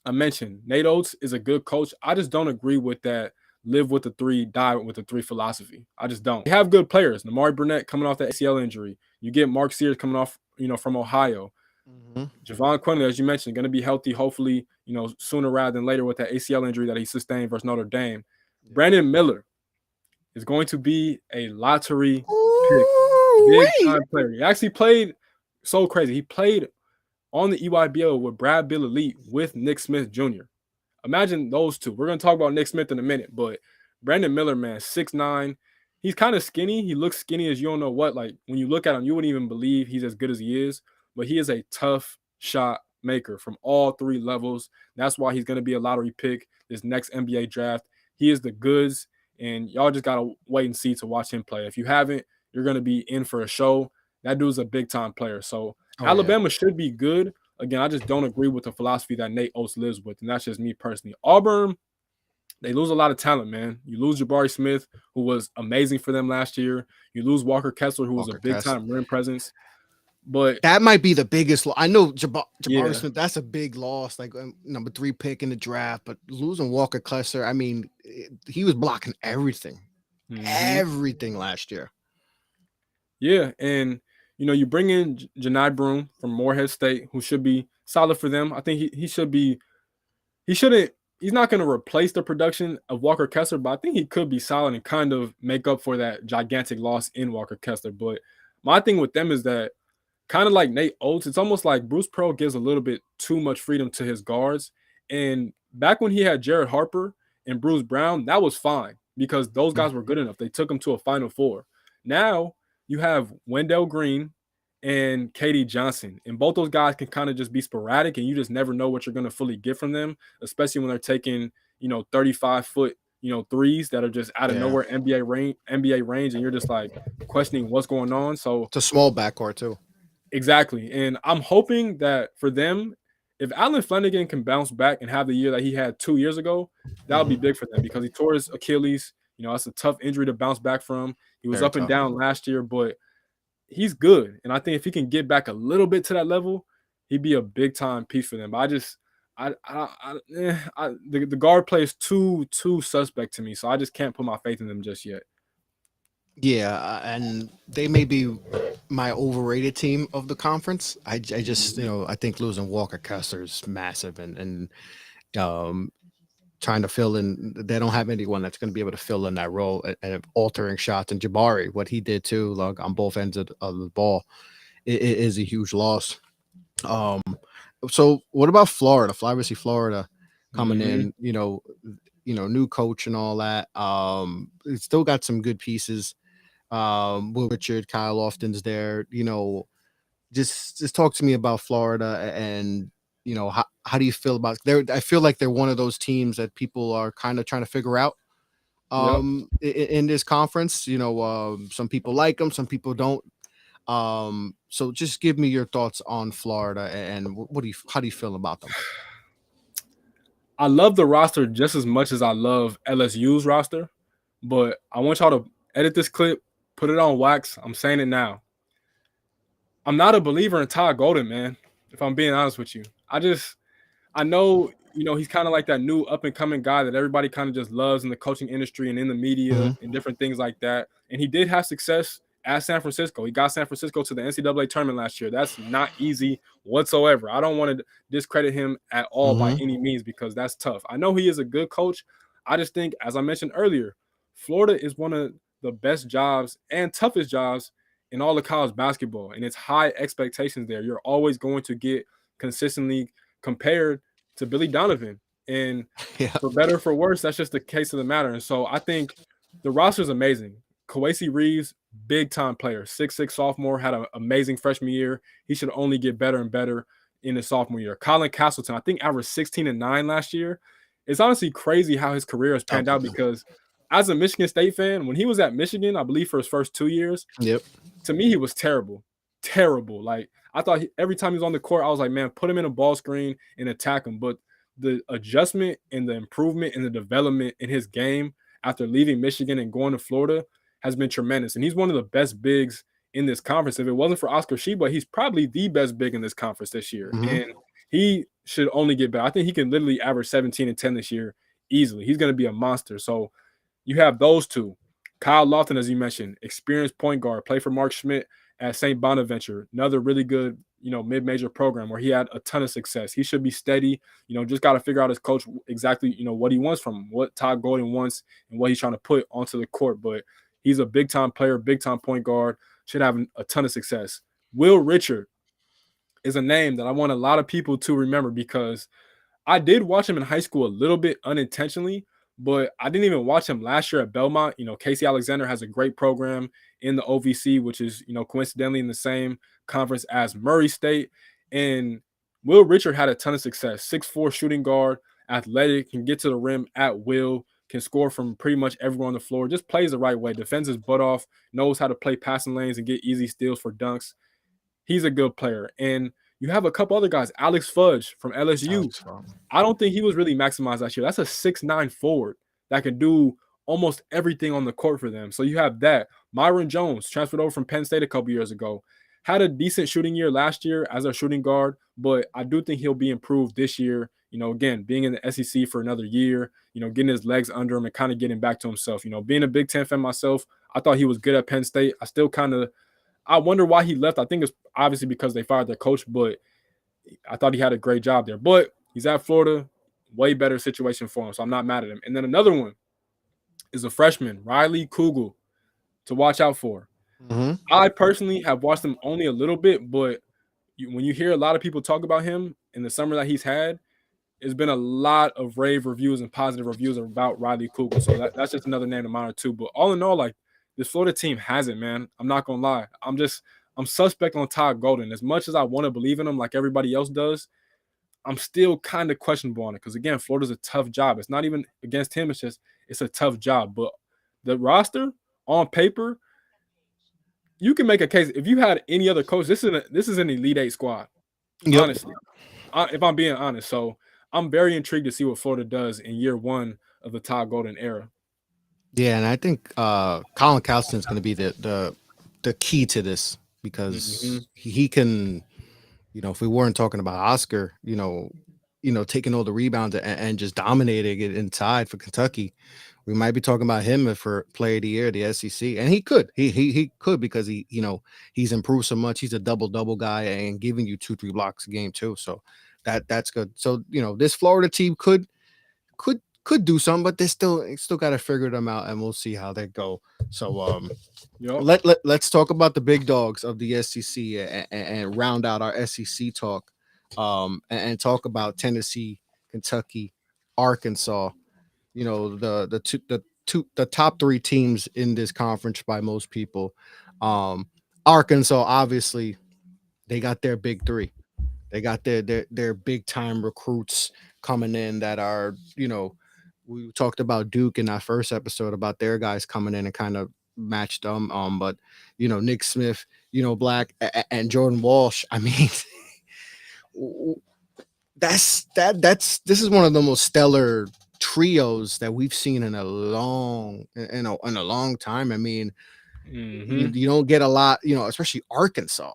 I mentioned Nate Oates is a good coach. I just don't agree with that live with the 3, die with the 3 philosophy. I just don't. They have good players. Namari Burnett coming off that ACL injury. You get Mark Sears coming off, from Ohio. Javon Quinley, as you mentioned, going to be healthy, hopefully, sooner rather than later with that ACL injury that he sustained versus Notre Dame. Brandon Miller is going to be a lottery pick. Big time player. He actually played so crazy. He played on the EYBL with Brad Bill Elite with Nick Smith Jr. Imagine those 2. We're going to talk about Nick Smith in a minute, but Brandon Miller, man, 6'9". He's kind of skinny. He looks skinny as you don't know what. Like, when you look at him, you wouldn't even believe he's as good as he is. But he is a tough shot maker from all 3 levels. That's why he's going to be a lottery pick this next NBA draft. He is the goods, and y'all just got to wait and see to watch him play. If you haven't, you're going to be in for a show. That dude's a big-time player. So Alabama should be good. Again, I just don't agree with the philosophy that Nate Oates lives with, and that's just me personally. Auburn, they lose a lot of talent, man. You lose Jabari Smith, who was amazing for them last year. You lose Walker Kessler, who was a big-time rim presence. But That might be the biggest. I know Jabari yeah, Smith. That's a big loss. Like number 3 pick in the draft, but losing Walker Kessler. I mean, he was blocking hmm everything last year. yeah, and you bring in Janai Broom from Morehead State, who should be solid for them. I think he should be. He shouldn't. He's not going to replace the production of Walker Kessler, but I think he could be solid and kind of make up for that gigantic loss in Walker Kessler. But my thing with them is that kind of like Nate Oates, it's almost like Bruce Pearl gives a little bit too much freedom to his guards. And back when he had Jared Harper and Bruce Brown, that was fine because those guys were good enough. They took him to a Final Four. Now you have Wendell Green and Katie Johnson, and both those guys can kind of just be sporadic, and you just never know what you're going to fully get from them, especially when they're taking 35-foot threes that are just out of Yeah, nowhere NBA range, and you're just like questioning what's going on. So it's a small backcourt too. exactly. And I'm hoping that for them, if Allen Flanagan can bounce back and have the year that he had 2 years ago, that would be Mhm. big for them because he tore his Achilles. That's a tough injury to bounce back from. He was Very up and tough. down last year, but he's good. And I think if he can get back a little bit to that level, he'd be a big time piece for them. But the guard play is too suspect to me, so I just can't put my faith in them just yet. Yeah, and they may be my overrated team of the conference. I just Mhm. I think losing Walker Kessler is massive, and um, trying to fill in. They don't have anyone that's going to be able to fill in that role and altering shots. And Jabari, what he did too, like on both ends of the ball, it is a huge loss. Um, so what about Florida? Obviously, Florida coming Mhm. in, new coach and all that. It's still got some good pieces. Will Richard, Kyle Lofton's there. Just talk to me about Florida and how do you feel about I feel like they're one of those teams that people are kind of trying to figure out Yep. in this conference. Some people like them, some people don't. So just give me your thoughts on Florida and how do you feel about them? I love the roster just as much as I love LSU's roster, but I want y'all to edit this clip, put it on wax. I'm saying it now. I'm not a believer in Todd Golden, man. If I'm being honest with you, I know, he's kind of like that new up and coming guy that everybody kind of just loves in the coaching industry and in the media Mhm. and different things like that. And he did have success at San Francisco. He got San Francisco to the NCAA tournament last year. That's not easy whatsoever. I don't want to discredit him at all by Mhm. any means because that's tough. I know he is a good coach. I just think, as I mentioned earlier, Florida is one of the best jobs and toughest jobs in all of college basketball. And it's high expectations there. You're always going to get consistently compared to Billy Donovan. And Yeah. for better or for worse, that's just the case of the matter. And so I think the roster is amazing. Kawasi Reeves, big time player, 6'6" sophomore, had an amazing freshman year. He should only get better and better in his sophomore year. Colin Castleton, I think averaged 16 and 9 last year. It's honestly crazy how his career has panned out Something. because as a Michigan State fan, when he was at Michigan, I believe for his first 2 years, Yep. to me, he was terrible. Terrible. Like I thought every time he was on the court, I was like, man, put him in a ball screen and attack him. But the adjustment and the improvement and the development in his game after leaving Michigan and going to Florida has been tremendous. And he's one of the best bigs in this conference. If it wasn't for Oscar Sheba, he's probably the best big in this conference this year. Mhm. And he should only get better. I think he can literally average 17 and 10 this year easily. He's going to be a monster. So you have those two. Kyle Lofton, as you mentioned, experienced point guard, played for Mark Schmidt at St. Bonaventure, another really good, mid-major program where he had a ton of success. He should be steady. Just got to figure out his coach exactly, what he wants from him, what Todd Golden wants, and what he's trying to put onto the court. But he's a big-time player, big-time point guard, should have a ton of success. Will Richard is a name that I want a lot of people to remember because I did watch him in high school a little bit unintentionally, but I didn't even watch him last year at Belmont. Casey Alexander has a great program in the OVC, which is, coincidentally in the same conference as Murray State. And Will Richard had a ton of success. 6'4" shooting guard, athletic, can get to the rim at will, can score from pretty much everywhere on the floor, just plays the right way, defends his butt off, knows how to play passing lanes and get easy steals for dunks. He's a good player. And you have a couple other guys, Alex Fudge from LSU. Alex Farm. I don't think he was really maximized last year. That's a 6'9" forward that can do almost everything on the court for them. So you have that. Myron Jones transferred over from Penn State a couple years ago. had a decent shooting year last year as a shooting guard, but I do think he'll be improved this year. Again, being in the SEC for another year, getting his legs under him and kind of getting back to himself. Being a Big Ten fan myself, I thought he was good at Penn State. I still I wonder why he left. I think it's obviously because they fired their coach, but I thought he had a great job there. But he's at Florida, way better situation for him, so I'm not mad at him. And then another one is a freshman, Riley Kugel, to watch out for. Mm-hmm. I personally have watched him only a little bit, but when you hear a lot of people talk about him in the summer that he's had, it's been a lot of rave reviews and positive reviews about Riley Kugel. So that's just another name to monitor too. But all in all, like this Florida team has it, man. I'm not gonna lie. I'm suspect on Todd Golden. As much as I want to believe in him, like everybody else does, I'm still kind of questionable on it. Because again, Florida's a tough job. It's not even against him. It's a tough job. But the roster on paper, you can make a case. If you had any other coach, this is an Elite Eight squad. Yep. Honestly, if I'm being honest. So I'm very intrigued to see what Florida does in year one of the Todd Golden era. Yeah, and I think Colin Cowston is going to be the key to this because he can, if we weren't talking about Oscar, taking all the rebounds and just dominating it inside for Kentucky, we might be talking about him for Player of the Year, the SEC, and he could because he's improved so much. He's a double guy and giving you 2-3 blocks a game too. So that's good. So this Florida team could do something, but they still got to figure them out, and we'll see how they go. So let's talk about the big dogs of the SEC and round out our SEC talk, and talk about Tennessee, Kentucky, Arkansas. The top 3 teams in this conference by most people. Arkansas, obviously, they got their big 3. They got their big time recruits coming in that are, we talked about Duke in our first episode about their guys coming in and kind of matched them. But Nick Smith, Black and Jordan Walsh. I mean, this is one of the most stellar trios that we've seen in a long time. I mean, you don't get a lot, especially Arkansas.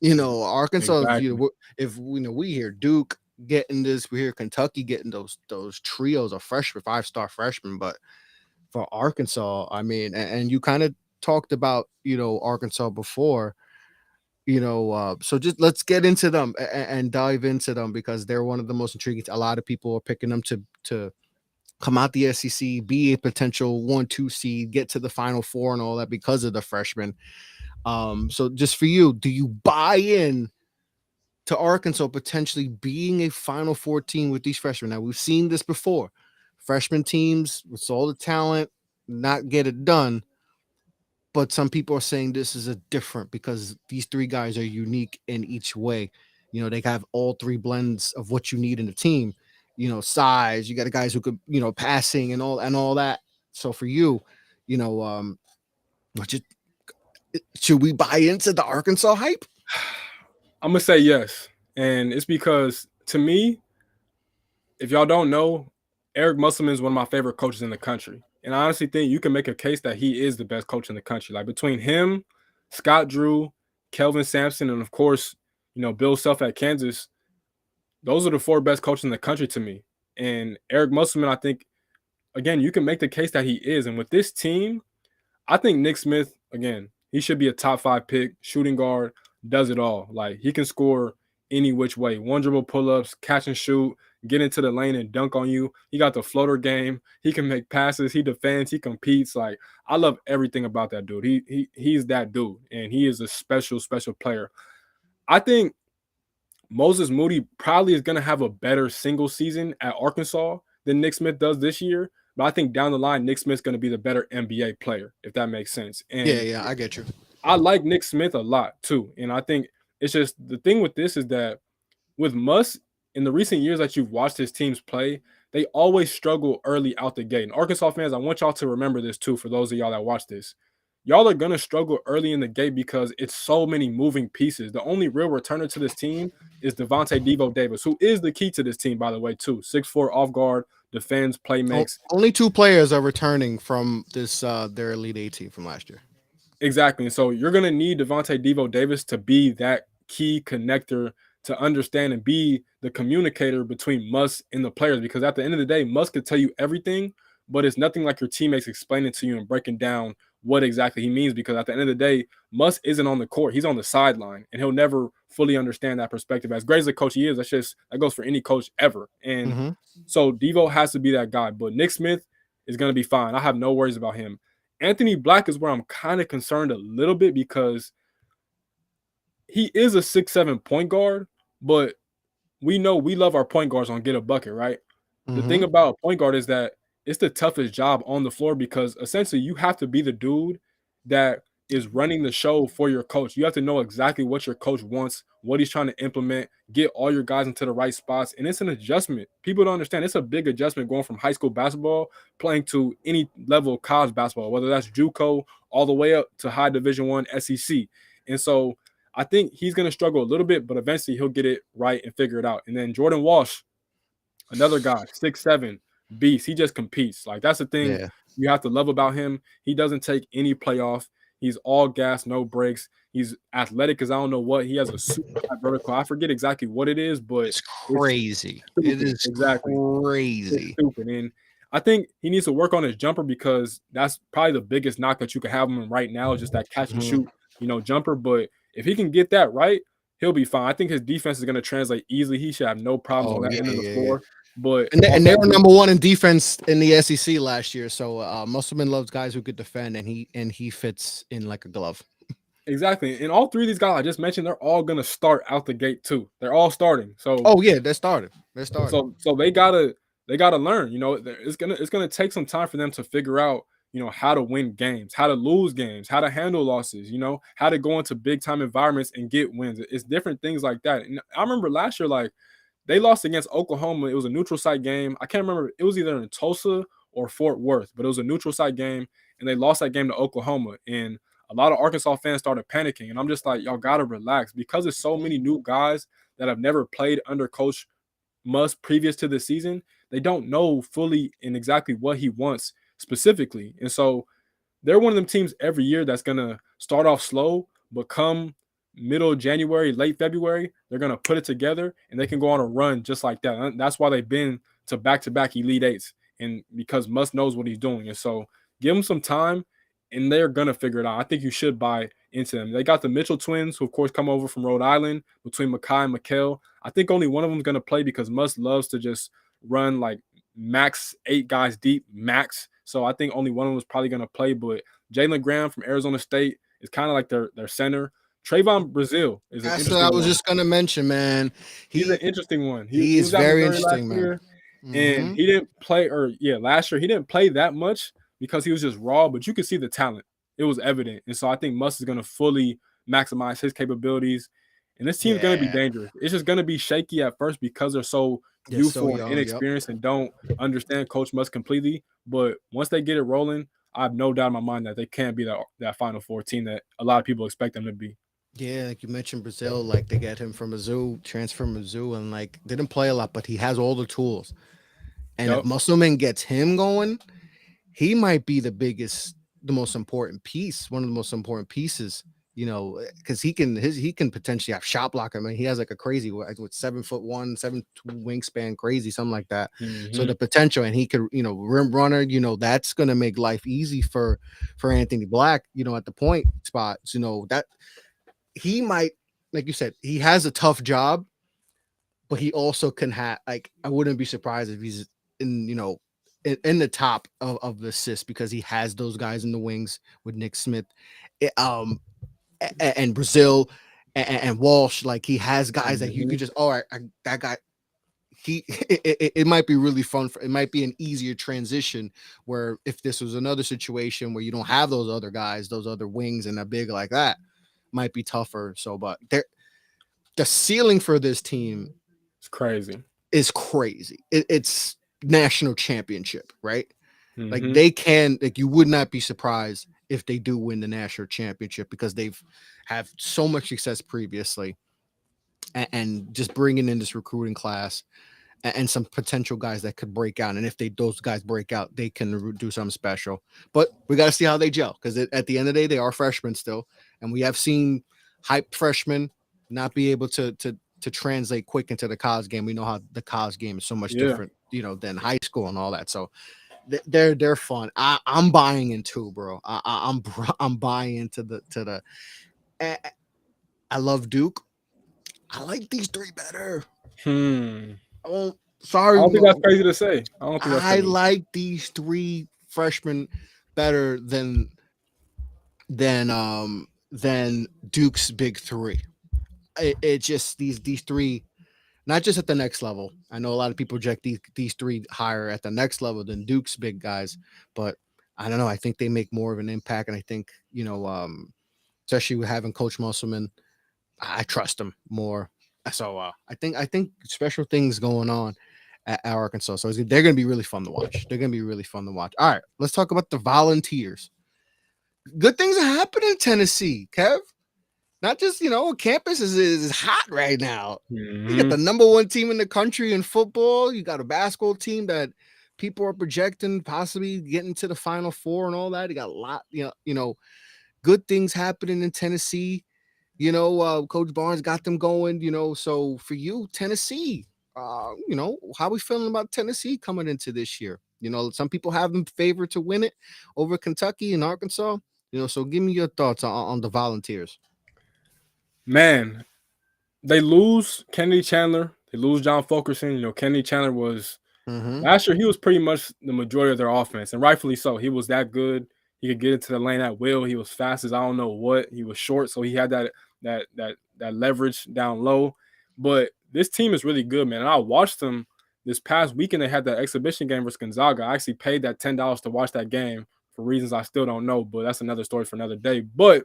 Arkansas. Exactly. If we hear Duke getting this, we hear Kentucky getting those trios of freshmen, 5-star freshmen. But for Arkansas, I mean, and you kind of talked about Arkansas before. So just let's get into them and dive into them because they're one of the most intriguing. A lot of people are picking them to come out the SEC, be a potential 1-2 seed, get to the Final Four and all that because of the freshmen. So just for you, do you buy in to Arkansas potentially being a Final Four team with these freshmen? Now we've seen this before. Freshman teams with all the talent not get it done. But some people are saying this is a different because these 3 guys are unique in each way. They have all 3 blends of what you need in a team. Size. You got guys who could, passing and all that. So for you, should we buy into the Arkansas hype? I'm gonna say yes, and it's because to me, if y'all don't know, Eric Musselman is one of my favorite coaches in the country. And I honestly think you can make a case that he is the best coach in the country. Like between him, Scott Drew, Kelvin Sampson, and of course, Bill Self at Kansas, those are the 4 best coaches in the country to me. And Eric Musselman, I think, again, you can make the case that he is. And with this team, I think Nick Smith, again, he should be a top 5 pick, shooting guard, does it all. Like he can score any which way. 1 dribble pull-ups, catch and shoot, get into the lane and dunk on you. He got the floater game. He can make passes. He defends. He competes. Like I love everything about that dude. He's that dude, and he is a special player. I think Moses Moody probably is going to have a better single season at Arkansas than Nick Smith does this year. But I think down the line, Nick Smith's going to be the better NBA player, if that makes sense. And yeah, I get you. I like Nick Smith a lot too. And I think it's just the thing with this is that with Muss, in the recent years that you've watched his teams play, they always struggle early out the gate. And Arkansas fans, I want y'all to remember this too, for those of y'all that watch this. Y'all are going to struggle early in the gate because it's so many moving pieces. The only real returner to this team is Devontae Devo Davis, who is the key to this team, by the way, too. 6'4", off guard, defends, play makes. Only 2 players are returning from this their Elite 8 team from last year. Exactly. And so you're gonna need Devontae Devo Davis to be that key connector to understand and be the communicator between Musk and the players. Because at the end of the day, Musk could tell you everything, but it's nothing like your teammates explaining to you and breaking down what exactly he means. Because at the end of the day, Musk isn't on the court; he's on the sideline, and he'll never fully understand that perspective. As great as a coach he is, that goes for any coach ever. And Mm-hmm. so Devo has to be that guy. But Nick Smith is gonna be fine. I have no worries about him. Anthony Black is where I'm kind of concerned a little bit because he is a 6'7" point guard, but we know we love our point guards on get a bucket, right? The Mm-hmm. thing about a point guard is that it's the toughest job on the floor because essentially you have to be the dude that is running the show for your coach. You have to know exactly what your coach wants, what he's trying to implement, get all your guys into the right spots. And it's an adjustment. People don't understand. It's a big adjustment going from high school basketball playing to any level of college basketball, whether that's JUCO all the way up to high division one SEC. And so I think he's going to struggle a little bit, but eventually he'll get it right and figure it out. And then Jordan Walsh, another guy, 6'7", beast. He just competes. Like that's the thing Yeah. you have to love about him. He doesn't take any playoff. He's all gas, no breaks. He's athletic as I don't know what. He has a super high vertical. I forget exactly what it is, but It's it's crazy. It stupid. is Exactly. It's crazy. stupid. And I think he needs to work on his jumper because that's probably the biggest knock that you could have him in right now is just that catch and Mhm. shoot, jumper. But if he can get that right, he'll be fine. I think his defense is going to translate easily. He should have no problems on Oh that yeah, end of the yeah, yeah. floor. But And they were number one in defense in the SEC last year. So Musselman loves guys who could defend, and he fits in like a glove. exactly. And all three of these guys I just mentioned, they're all going to start out the gate too. They're all starting. So Oh yeah, they're started. They're started. so they gotta learn. It's gonna take some time for them to figure out how to win games, how to lose games, how to handle losses, how to go into big time environments and get wins. It's different things like that. And I remember last year, like they lost against Oklahoma. It was a neutral site game. I can't remember. It was either in Tulsa or Fort Worth, but it was a neutral site game, and they lost that game to Oklahoma. And a lot of Arkansas fans started panicking, and I'm just like, y'all gotta relax because there's so many new guys that have never played under Coach Musk previous to the season, they don't know fully and exactly what he wants specifically. And so they're one of them teams every year that's gonna start off slow, but come middle of January, late February, they're gonna put it together and they can go on a run just like that. And that's why they've been to back-to-back Elite Eights, and because Musk knows what he's doing. And so give them some time, and they're gonna figure it out. I think you should buy into them. They got the Mitchell twins, who of course come over from Rhode Island between Makai and Mikael. I think only one of them is gonna play because Musk loves to just run like max 8 guys deep, max. So I think only one of them is probably gonna play. But Jalen Graham from Arizona State is kind of like their center. Trayvon Brazil is an That's what I interesting was one. just gonna mention, man. He's an He interesting one. He, he he is was at very Missouri last interesting, man. year, and Mm-hmm. he didn't play, or yeah, last year he didn't play that much because he was just raw, but you could see the talent. It was evident. And so I think Musk is going to fully maximize his capabilities. And this team's going to be Yeah, dangerous. It's just going to be shaky at first because they're so they're so youthful and young. Yep. inexperienced and don't understand Coach Musk completely. But once they get it rolling, I have no doubt in my mind that they can be that Final Four team that a lot of people expect them to be. Yeah, like you mentioned Brazil, like they get him from Mizzou, transfer Mizzou, and like didn't play a lot, but he has all the tools. And if Yep. Musselman gets him going, he might be the most important piece, one of the most important pieces, because he can potentially have shot block. I mean, he has like a crazy with 7'1", 7'2" wingspan, crazy, something like that. So Mm-hmm. the potential, and he could, rim runner, that's gonna make life easy for Anthony Black, at the point spots, that he might, like you said, he has a tough job, but he also can have like I wouldn't be surprised if he's in in the top of the assists because he has those guys in the wings with Nick Smith, and Brazil and Walsh. Like he has guys that you Mm-hmm. could just all right, that guy. It might be really fun. It might be an easier transition where if this was another situation where you don't have those other guys, those other wings and a big like that, might be tougher. So, but the ceiling for this team It's crazy. is crazy. It's national championship, right? Like Mm-hmm. they can, like you would not be surprised if they do win the national championship because they've have so much success previously, and just bringing in this recruiting class. and some potential guys that could break out. And if those guys break out, they can do something special. But we got to see how they gel, because at the end of the day, they are freshmen still, and we have seen hyped freshmen not be able to translate quick into the college game. We know how the college game is so much Yeah. different, than high school and all that. So they're fun. I'm buying into, bro. I'm buying into the. I love Duke. I like these three better. Oh, I sorry. don't think that's crazy to say. I don't think that's I crazy. like these three freshmen better than Duke's big three. It just these three, not just at the next level. I know a lot of people project these three higher at the next level than Duke's big guys, but I don't know. I think they make more of an impact, and I think especially with having Coach Musselman, I trust him more. So I think special things going on at Arkansas. So they're going to be really fun to watch. They're going to be really fun to watch. All right, let's talk about the Volunteers. Good things are happening in Tennessee, Kev. Not just, campus is hot right now. You got the number one team in the country in football. You got a basketball team that people are projecting possibly getting to the Final Four and all that. You got a lot, good things happening in Tennessee. Coach Barnes got them going, so for you, Tennessee, how are we feeling about Tennessee coming into this year? Some people have them favored to win it over Kentucky and Arkansas, so give me your thoughts on the Volunteers. Man, they lose Kennedy Chandler. They lose John Fulkerson. Kennedy Chandler was last year. He was pretty much the majority of their offense, and rightfully so. He was that good. He could get into the lane at will. He was fast as I don't know what. He was short, so he had that leverage down low. But this team is really good, man. And I watched them this past weekend. They had that exhibition game versus Gonzaga. I actually paid that $10 to watch that game for reasons I still don't know, but that's another story for another day. But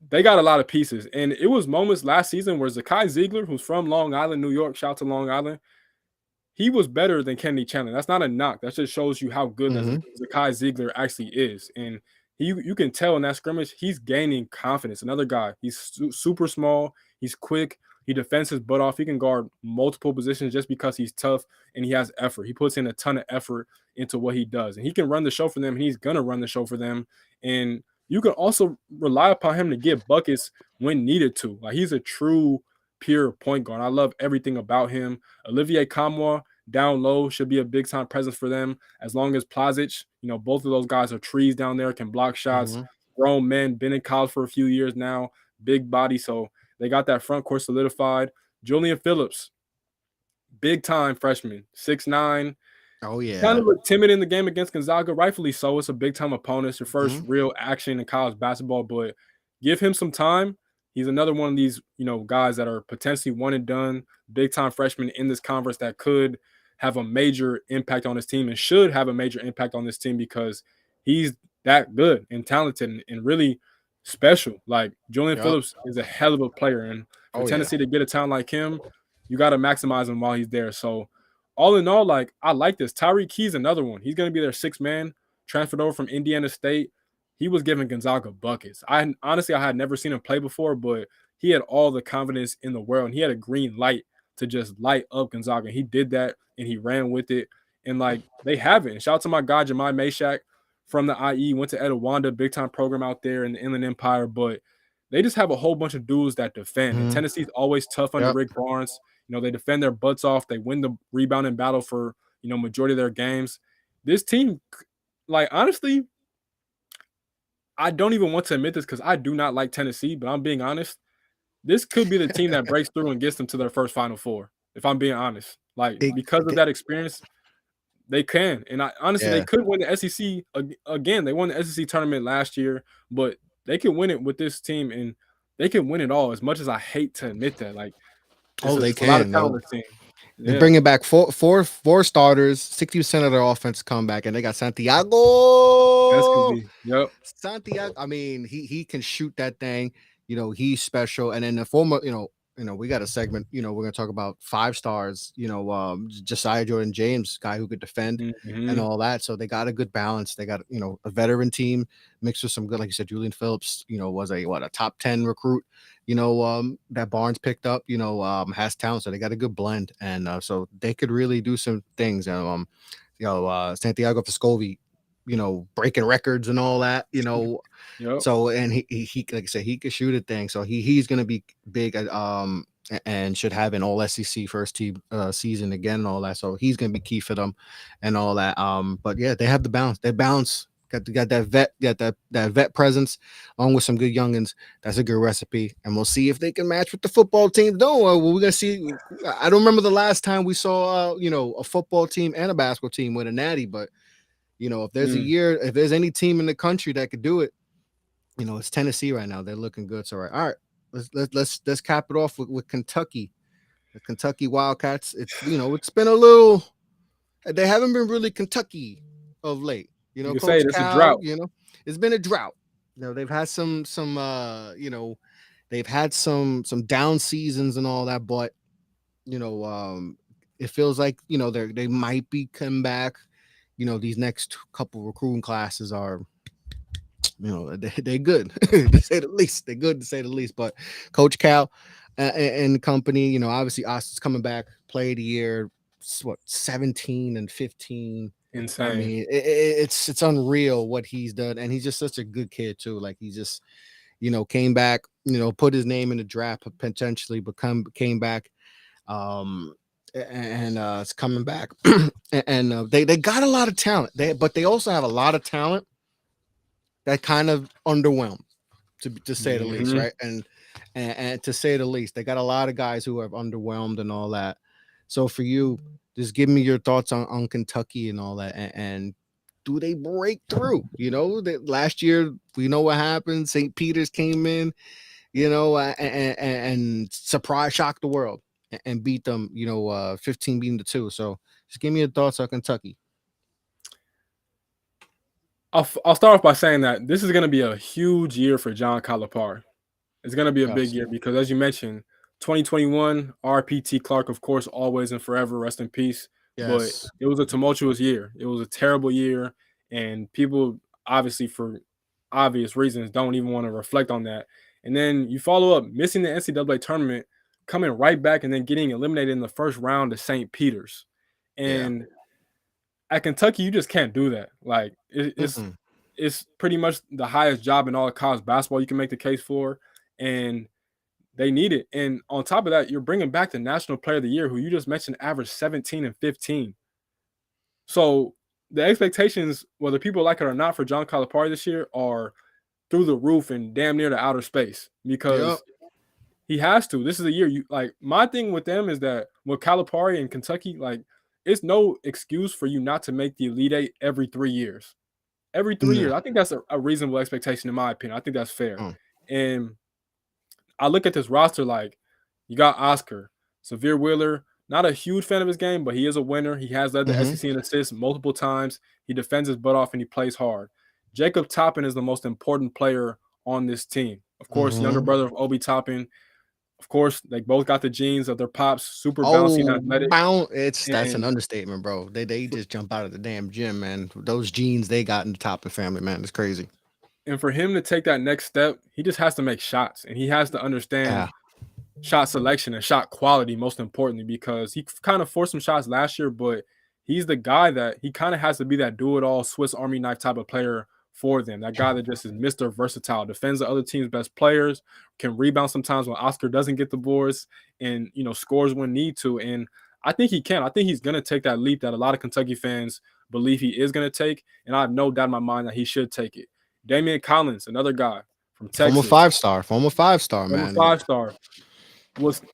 they got a lot of pieces. And it was moments last season where Zakai Ziegler, who's from Long Island, New York, shout out to Long Island, he was better than Kennedy Chandler. That's not a knock. That just shows you how good Zakai Ziegler actually is. And you can tell in that scrimmage, he's gaining confidence. Another guy, he's super small. He's quick. He defends his butt off. He can guard multiple positions just because he's tough and he has effort. He puts in a ton of effort into what he does. And he can run the show for them, and he's going to run the show for them. And you can also rely upon him to get buckets when needed to. Like, he's a true, pure point guard. I love everything about him. Olivier Kamwa down low should be a big-time presence for them, as long as Plazic, both of those guys are trees down there, can block shots. Grown men, been in college for a few years now, big body, so they got that front court solidified. Julian Phillips, big-time freshman, 6'9". Oh, yeah. Kind of looked timid in the game against Gonzaga, rightfully so. It's a big-time opponent. It's your first real action in college basketball, but give him some time. He's another one of these, guys that are potentially one and done, big-time freshmen in this conference that could have a major impact on his team and should have a major impact on this team because he's that good and talented and really special. Like, Julian Phillips is a hell of a player, and for Tennessee to get a talent like him, you got to maximize him while he's there. So, all in all, like, I like this. Tyreek Key's another one. He's going to be their sixth man, transferred over from Indiana State. He was giving Gonzaga buckets. I had never seen him play before, but he had all the confidence in the world, and he had a green light to just light up Gonzaga. He did that, and he ran with it. And, like, they have it. And shout out to my guy, Jemai Meshack from the IE, went to Etowanda, big-time program out there in the Inland Empire. But they just have a whole bunch of dudes that defend. And Tennessee's always tough under Rick Barnes. They defend their butts off. They win the rebounding battle for, majority of their games. This team, like, honestly, I don't even want to admit this because I do not like Tennessee, but I'm being honest. This could be the team that breaks through and gets them to their first Final Four, if I'm being honest. Like, because of that experience, they can. And they could win the SEC again. They won the SEC tournament last year, but they can win it with this team, and they can win it all, as much as I hate to admit that. Like, they can. A lot of talent team. They're bringing back four starters, 60% of their offense come back, and they got Santiago. That's gonna be, Santiago. I mean, he can shoot that thing. He's special. And then the former, we got a segment. We're gonna talk about 5 stars. Josiah Jordan James, guy who could defend and Mhm. all that. So they got a good balance. They got a veteran team mixed with some good, like you said, Julian Phillips. Was a top 10 recruit. That Barnes picked up. Has talent, so they got a good blend, and so they could really do some things. Santiago Vescovi, breaking records and all that. Yep. So and he like I said, he could shoot a thing. So he's gonna be big and should have an all SEC first team season again and all that. So he's gonna be key for them and all that. But yeah, they have the balance. They balance. Got that vet presence along with some good youngins. That's a good recipe, and we'll see if they can match with the football team. We're gonna see. I don't remember the last time we saw a football team and a basketball team with a natty, but if there's a Mm. year, if there's any team in the country that could do it, it's Tennessee right now. They're looking good. So all right, let's cap it off with Kentucky. The Kentucky Wildcats. It's been a little. They haven't been really Kentucky of late. You can say Coach it's a Cal. drought. It's been a drought. They've had some they've had some down seasons and all that, but it feels like they might be coming back. These next couple recruiting classes are they're good to say the least. They're good to say the least. But Coach Cal and the company, obviously Austin's coming back, play of the year, 17 and 15. I Insane. mean, it's unreal what he's done, and he's just such a good kid too. Like he just came back, put his name in the draft potentially, but came back. And it's coming back, and they got a lot of talent. But they also have a lot of talent that kind of underwhelmed, to say the least, Mhm. right? And to say the least, they got a lot of guys who have underwhelmed and all that. So for you, just give me your thoughts on Kentucky and all that, and do they break through? That last year we know what happened. St. Peter's came in, and surprise shocked the world and beat them, 15 beating the 2. So just give me your thoughts on Kentucky. I'll start off by saying that this is going to be a huge year for John Calipari. It's going to be a big Yes. year because, as you mentioned, 2021, RPT Clark, of course, always and forever, rest in peace. But Yes. it was a tumultuous year. It was a terrible year, and people, obviously, for obvious reasons, don't even want to reflect on that. And then you follow up missing the NCAA tournament, coming right back, and then getting eliminated in the first round to St. Peter's. Yeah. And at Kentucky, you just can't do that. Like Mm-mm. it's pretty much the highest job in all of college basketball you can make the case for, and they need it. And on top of that, you're bringing back the National Player of the Year, who you just mentioned averaged 17 and 15. So the expectations, whether people like it or not, for John Calipari this year are through the roof and damn near to outer space Yep. because he has to. This is a year you like. My thing with them is that with Calipari and Kentucky, like it's no excuse for you not to make the Elite Eight every 3 years. Every 3 years, No. I think that's a reasonable expectation in my opinion. I think that's fair. Mm. And I look at this roster like you got Oscar, Severe Wheeler. Not a huge fan of his game, but he is a winner. He has led the Mm-hmm. SEC in assists multiple times. He defends his butt off and he plays hard. Jacob Toppin is the most important player on this team. Of course, younger Mm-hmm. brother of Obi Toppin. Of course, they both got the genes of their pops, super bouncy and Oh, athletic. that's an And understatement, bro. They just jump out of the damn gym, man. Those genes they got in the top of family, man. It's crazy. and for him to take that next step, he just has to make shots and he has to Yeah. understand shot selection and shot quality, most importantly, because he kind of forced some shots last year, but he's the guy that he kind of has to be that do it all Swiss Army knife type of player for them. That guy that just is Mr. Versatile, defends the other team's best players, can rebound sometimes when Oscar doesn't get the boards, and scores when need to. And I think he can. I think he's gonna take that leap that a lot of Kentucky fans believe he is gonna take, and I have no doubt in my mind that he should take it. Damian Collins, another guy from Former Texas, 5 star. Former 5 star, former man. 5 star,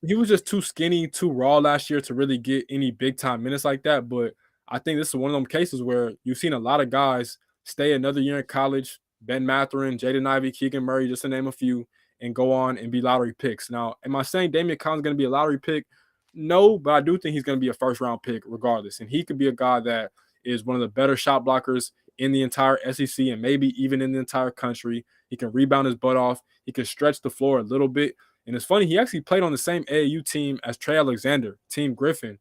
he was just too skinny, too raw last year to really get any big time minutes like that. But I think this is one of them cases where you've seen a lot of guys stay another year in college, Ben Matherin, Jaden Ivey, Keegan Murray, just to name a few, and go on and be lottery picks. Now, am I saying Damian Collins is going to be a lottery pick? No, but I do think he's going to be a first round pick regardless. And he could be a guy that is one of the better shot blockers in the entire SEC and maybe even in the entire country. He can rebound his butt off. He can stretch the floor a little bit. And it's funny, he actually played on the same AAU team as Trey Alexander, Team Griffin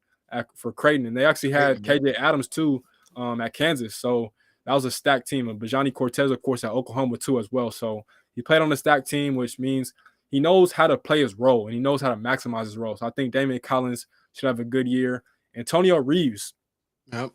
for Creighton. And they actually had KJ Adams too at Kansas. So that was a stacked team. And Bajani Cortez, of course, at Oklahoma too as well. So he played on the stacked team, which means he knows how to play his role and he knows how to maximize his role. So I think Damian Collins should have a good year. Antonio Reeves. Yep.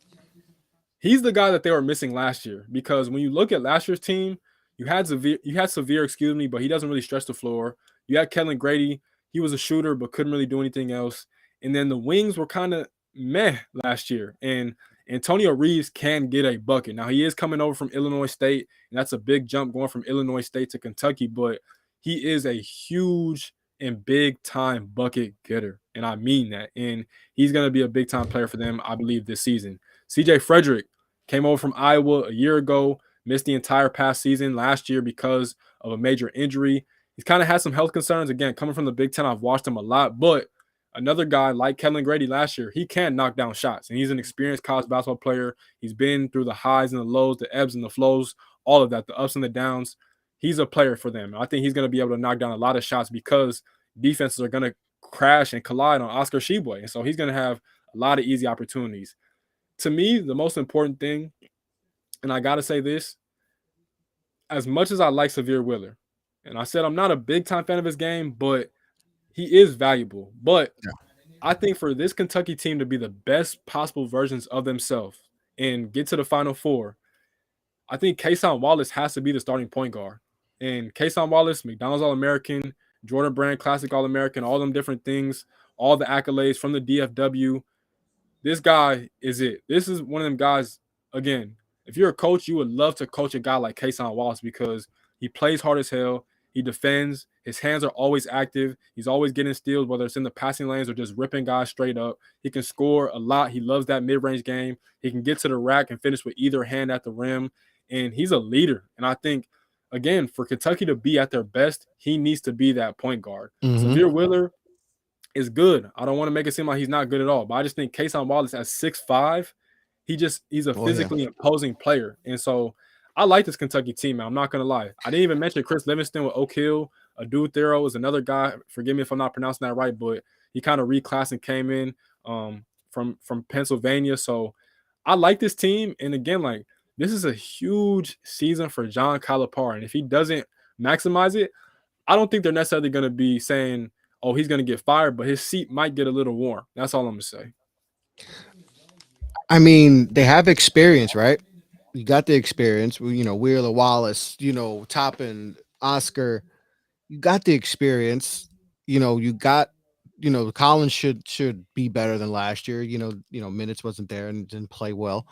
He's the guy that they were missing last year, because when you look at last year's team, you had Severe, excuse me, but he doesn't really stretch the floor. You had Kellen Grady. He was a shooter, but couldn't really do anything else. And then the wings were kind of meh last year. And Antonio Reeves can get a bucket. Now, he is coming over from Illinois State, and that's a big jump going from Illinois State to Kentucky, but he is a huge and big time bucket getter. And I mean that. And he's going to be a big time player for them, I believe, this season. CJ Frederick came over from Iowa a year ago, missed the entire past season last year because of a major injury. He's kind of had some health concerns. Again, coming from the Big Ten, I've watched him a lot. But another guy like Kellen Grady last year, he can knock down shots. And he's an experienced college basketball player. He's been through the highs and the lows, the ebbs and the flows, all of that, the ups and the downs. He's a player for them. I think he's going to be able to knock down a lot of shots because defenses are going to crash and collide on Oscar Tshiebwe. And so he's going to have a lot of easy opportunities. To me, the most important thing, and I got to say this, as much as I like Severe Wheeler, and I said I'm not a big-time fan of his game, but he is valuable. But I think for this Kentucky team to be the best possible versions of themselves and get to the Final Four, I think Kason Wallace has to be the starting point guard. And Kason Wallace, McDonald's All-American, Jordan Brand Classic All-American, all them different things, all the accolades from the DFW. This guy is it. This is one of them guys, again, if you're a coach, you would love to coach a guy like Kason Wallace because he plays hard as hell. He defends. His hands are always active. He's always getting steals, whether it's in the passing lanes or just ripping guys straight up. He can score a lot. He loves that mid-range game. He can get to the rack and finish with either hand at the rim. And he's a leader. And I think, again, for Kentucky to be at their best, he needs to be that point guard. Severe Wheeler is good. I don't want to make it seem like he's not good at all, but I just think Kason Wallace at 6'5", he's a physically imposing player. And so I like this Kentucky team, man. I'm not going to lie. I didn't even mention Chris Livingston with Oak Hill. Adu Thero is another guy. Forgive me if I'm not pronouncing that right, but he kind of reclassed and came in from Pennsylvania. So I like this team. And again, like, this is a huge season for John Calipari. And if he doesn't maximize it, I don't think they're necessarily going to be saying, oh, he's going to get fired, but his seat might get a little warm. That's all I'm going to say. I mean, they have experience, right? You got the experience. Wheeler, Wallace, Toppin, Oscar. You got the experience. You got, Collins should be better than last year. Minutes wasn't there and didn't play well.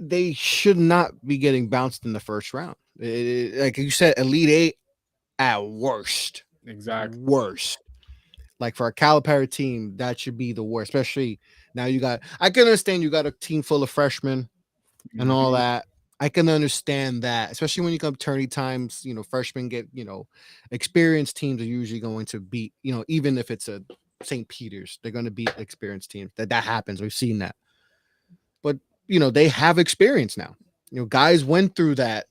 They should not be getting bounced in the first round. Like you said, Elite Eight at worst. Exactly. Worst. Like for a Calipari team, that should be the worst. Especially now I can understand you got a team full of freshmen and all that. I can understand that, especially when you come tourney times, freshmen get, experienced teams are usually going to beat, even if it's a St. Peter's, they're going to beat experienced teams. That happens. We've seen that. But, they have experience now. Guys went through that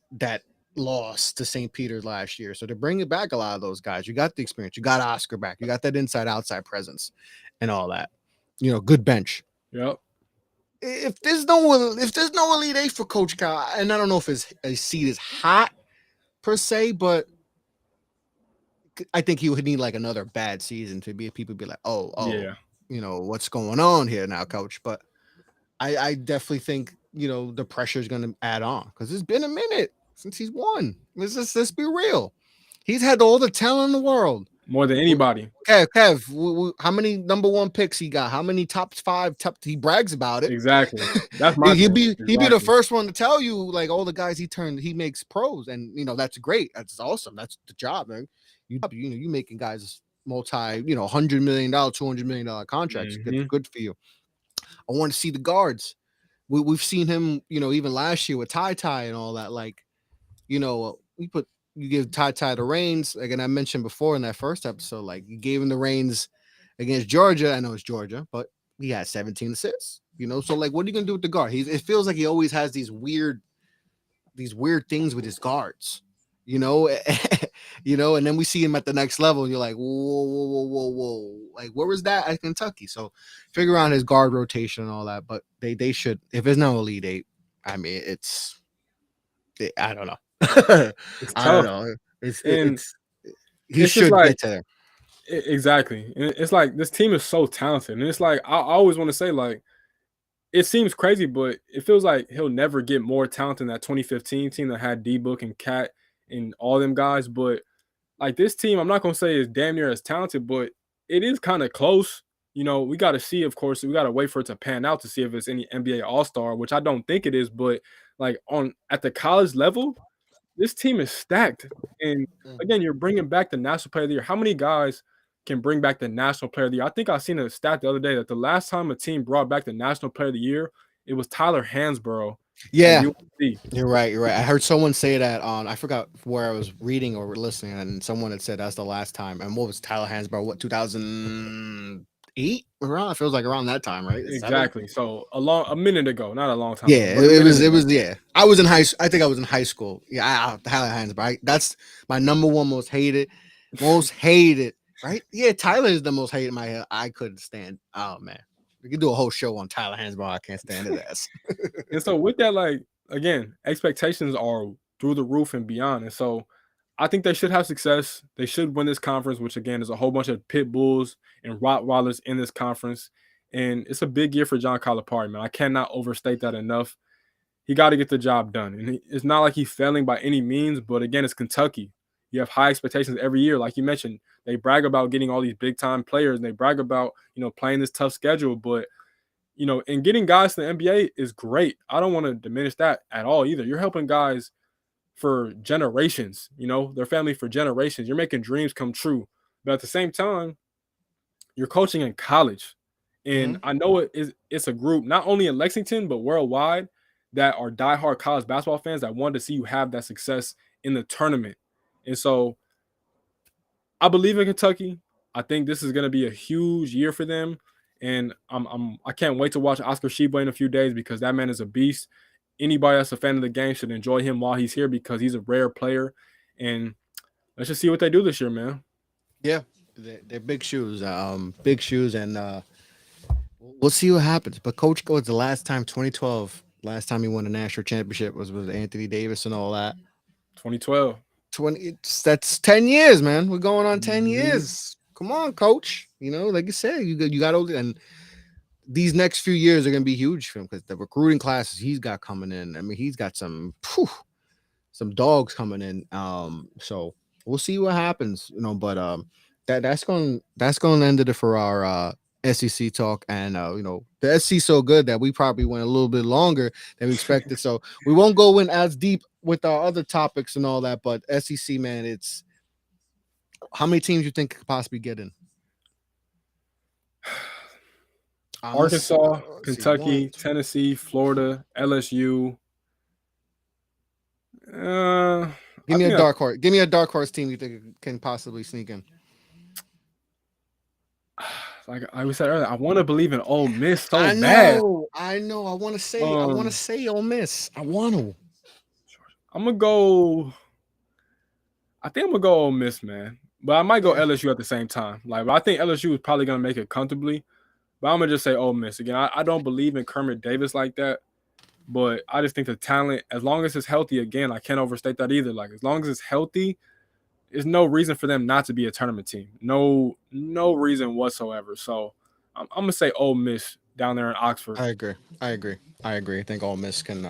loss to St. Peter's last year. So they're bringing back a lot of those guys. You got the experience. You got Oscar back. You got that inside-outside presence and all that. Good bench. Yep. If there's no Elite Eight for Coach Cal, and I don't know if his seat is hot per se, but I think he would need like another bad season to be people be like, oh, yeah, what's going on here now, Coach? But I definitely think the pressure is going to add on because it's been a minute since he's won. Let's be real. He's had all the talent in the world. More than anybody. Kev, how many number one picks he got? How many top five? He brags about it. Exactly. That's my he'd be the first one to tell you like all the guys he makes pros, and that's great. That's awesome. That's the job, man. You making guys multi $100 million, $200 million contracts. Good for you. I want to see the guards. We've seen him, even last year with Ty and all that. Like, you give Ty the reins. Like, and I mentioned before in that first episode, like you gave him the reins against Georgia. I know it's Georgia, but he had 17 assists. So like, what are you gonna do with the guard? It feels like he always has these weird things with his guards. you know, and then we see him at the next level. And you're like, whoa, like where was that at Kentucky? So figure out his guard rotation and all that. But they should, if it's no Elite Eight, I mean, I don't know, It's I don't tough, know. It's and he it's just should like get to there. exactly. And it's like this team is so talented, and it's like I always want to say like it seems crazy, but it feels like he'll never get more talent than that 2015 team that had D Book and Cat and all them guys. But like this team, I'm not gonna say is damn near as talented, but it is kind of close. You know, we got to see, of course, we got to wait for it to pan out to see if it's any NBA All Star, which I don't think it is. But like on at the college level, this team is stacked. And again, you're bringing back the National Player of the Year. How many guys can bring back the National Player of the Year? I think I seen a stat the other day that the last time a team brought back the National Player of the Year, it was Tyler Hansborough at Yeah, USC. you're right. You're right. I heard someone say that on, I forgot where I was reading or listening, and someone had said that's the last time. And what was Tyler Hansbrough? What, 2008? Around, it feels like around that time, right? Seven. Exactly. So a minute ago, not a long time ago, Yeah, but a minute it ago. was. Yeah, I was in high. I think I was in high school. Yeah, Tyler Hansbrough. That's my number one most hated, most hated. Right? Yeah, Tyler is the most hated. My head. I couldn't stand. Oh man, we could do a whole show on Tyler Hansbrough. I can't stand his ass. And so with that, like again, expectations are through the roof and beyond. And so I think they should have success. They should win this conference, which again is a whole bunch of pit bulls and Rottweilers in this conference. And it's a big year for John Calipari, man. I cannot overstate that enough. He got to get the job done. And it's not like he's failing by any means, but again, it's Kentucky. You have high expectations every year. Like you mentioned, they brag about getting all these big time players and they brag about, playing this tough schedule. But and getting guys to the NBA is great. I don't want to diminish that at all either. You're helping guys for generations, their family for generations. You're making dreams come true. But at the same time, you're coaching in college. And Mhm. I know it's a group, not only in Lexington, but worldwide, that are diehard college basketball fans that want to see you have that success in the tournament. And so I believe in Kentucky. I think this is going to be a huge year for them, and I can't wait to watch Oscar Sheba in a few days because that man is a beast. Anybody that's a fan of the game should enjoy him while he's here because he's a rare player. And let's just see what they do this year, man. Yeah, they're big shoes, and we'll see what happens. But Coach goes the last time, 2012, last time he won a national championship was with Anthony Davis and all that. 2012. That's 10 years, man. We're going on 10 Mhm. years. Come on, Coach. Like you said, you got older, and these next few years are going to be huge for him because the recruiting classes he's got coming in. I mean, he's got some dogs coming in. So we'll see what happens, but that's going to end it for our SEC talk. And the SEC so good that we probably went a little bit longer than we expected. So we won't go in as deep with our other topics and all that. But SEC, man, it's how many teams you think could possibly get in? Arkansas, Let's see, one. Kentucky, Tennessee, Florida, LSU. Give I me a think that dark horse. Give me a dark horse team you think can possibly sneak in. like we said earlier, I want to believe in Ole Miss so I bad. know. I know. I want to Um, say Ole Miss. I want to. I'm gonna go. I think I'm gonna go Ole Miss, man. But I might go Yeah. LSU at the same time. But I think LSU is probably gonna make it comfortably. But I'm gonna just say Ole Miss again. I don't believe in Kermit Davis like that. But I just think the talent, as long as it's healthy, again, I can't overstate that either. Like as long as it's healthy, there's no reason for them not to be a tournament team. No reason whatsoever. So I'm gonna say Ole Miss down there in Oxford. I agree. I agree. I think Ole Miss can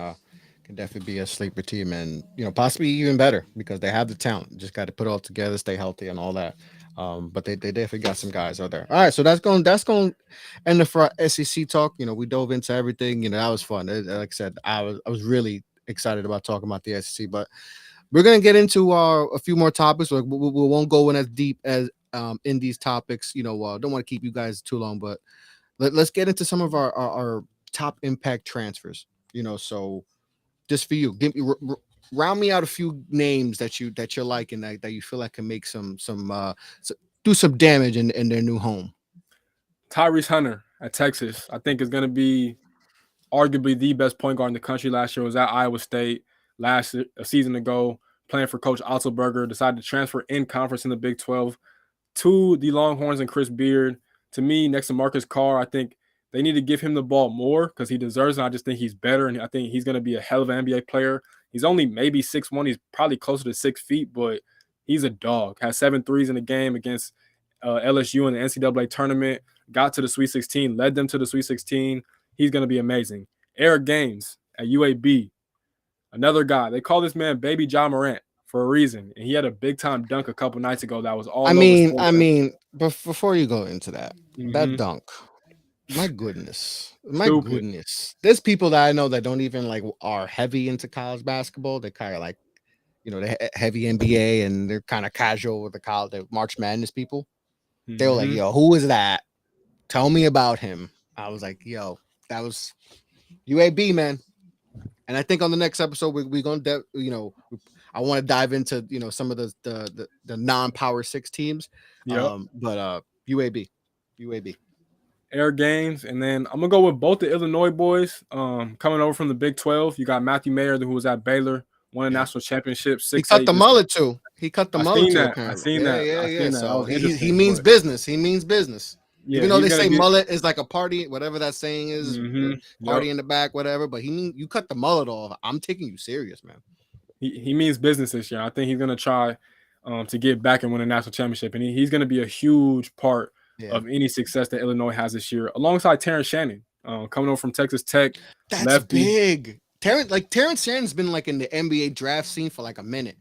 definitely be a sleeper team, and possibly even better because they have the talent. Just got to put it all together, stay healthy, and all that. But they definitely got some guys out there. All right, so that's going end it for our SEC talk. We dove into everything. That was fun. Like I said, I was really excited about talking about the SEC, but we're gonna get into a few more topics. We won't go in as deep as in these topics. Don't want to keep you guys too long, but let's get into some of our top impact transfers. So just for you, give me round me out a few names that you're liking that you feel like can make do some damage in their new home. Tyrese Hunter at Texas, I think is gonna be arguably the best point guard in the country last year. Was at Iowa State a season ago. playing for Coach Otzelberger, decided to transfer in conference in the Big 12 to the Longhorns and Chris Beard. To me, next to Marcus Carr, I think they need to give him the ball more because he deserves it. I just think he's better, and I think he's going to be a hell of an NBA player. He's only maybe 6'1". He's probably closer to 6 feet, but he's a dog. Has 7 threes in the game against LSU in the NCAA tournament. Got to the Sweet 16, led them to the Sweet 16. He's going to be amazing. Eric Gaines at UAB, another guy. They call this man Baby John Morant for a reason, and he had a big time dunk a couple nights ago that was all over. Before you go into that, that dunk, my goodness, there's people that I know that don't even like are heavy into college basketball. They kind of like, the heavy NBA, and they're kind of casual with the March Madness people. They were like, yo, who is that? Tell me about him. I was like, yo, that was UAB, man. And I think on the next episode, we're going to, I want to dive into, some of the non-Power 6 teams. But UAB. Air Games, and then I'm gonna go with both the Illinois boys. Coming over from the Big 12, you got Matthew Mayer, who was at Baylor, won a national championship. He cut the mullet too. I seen that. Yeah. So he means business. He means business. Yeah, even though they say mullet is like a party, whatever that saying is, party in the back, whatever. But you cut the mullet off. I'm taking you serious, man. He means business this year. I think he's gonna try to get back and win a national championship, and he's gonna be a huge part of any success that Illinois has this year, alongside Terrence Shannon, coming over from Texas Tech. That's lefty. Big. Terrence Shannon's been like in the NBA draft scene for like a minute.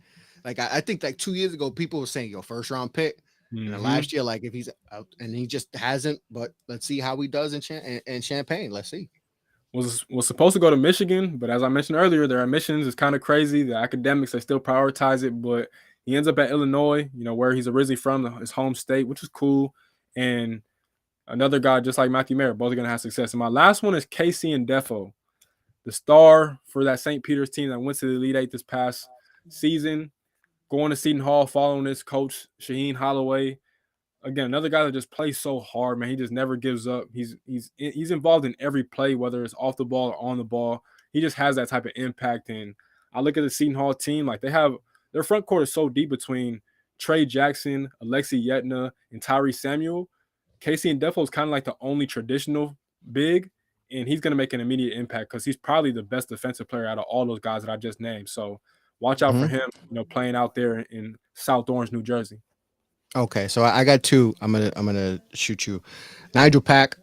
Like I think like 2 years ago, people were saying, "Yo, first round pick." And then last year, like if he's out, and he just hasn't. But let's see how he does in Champaign. Let's see. Was supposed to go to Michigan, but as I mentioned earlier, their admissions is kind of crazy. The academics, they still prioritize it, but he ends up at Illinois, where he's originally from, his home state, which is cool. And another guy just like Matthew Mayer, both are going to have success. And my last one is Casey and Defo, the star for that St. Peter's team that went to the Elite Eight this past season, going to Seton Hall, following his coach, Shaheen Holloway. Again, another guy that just plays so hard, man. He just never gives up. He's involved in every play, whether it's off the ball or on the ball. He just has that type of impact. And I look at the Seton Hall team, like their front court is so deep between Trey Jackson, Alexi Yetna, and Tyree Samuel. Casey and Defo is kind of like the only traditional big, and he's going to make an immediate impact because he's probably the best defensive player out of all those guys that I just named. So watch out for him, playing out there in South Orange, New Jersey. Okay, so I got two. I'm gonna shoot you. Nigel Pack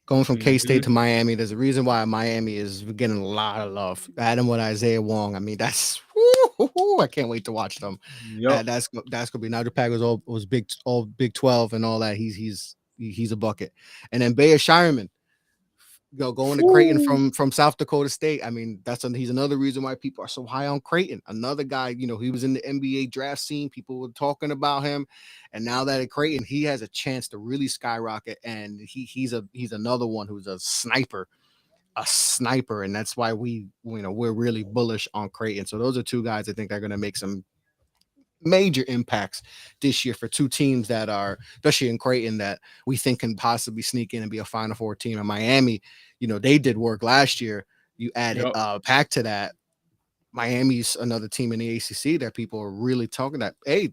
going from K-State to Miami. There's a reason why Miami is getting a lot of love. I had him with Isaiah Wong. I mean, that's I can't wait to watch them. Yep. That's gonna be Nigel Pack was Big 12 and all that. He's a bucket. And then Bayer Shireman, going to Creighton from South Dakota State. I mean, he's another reason why people are so high on Creighton. Another guy, he was in the NBA draft scene. People were talking about him, and now that at Creighton, he has a chance to really skyrocket. And he's another one who's a sniper, and that's why we're really bullish on Creighton. So those are two guys I think are going to make some major impacts this year for two teams that are, especially in Creighton, that we think can possibly sneak in and be a Final Four team. In Miami, they did work last year. You added Pack to that. Miami's another team in the ACC that people are really talking that. Hey,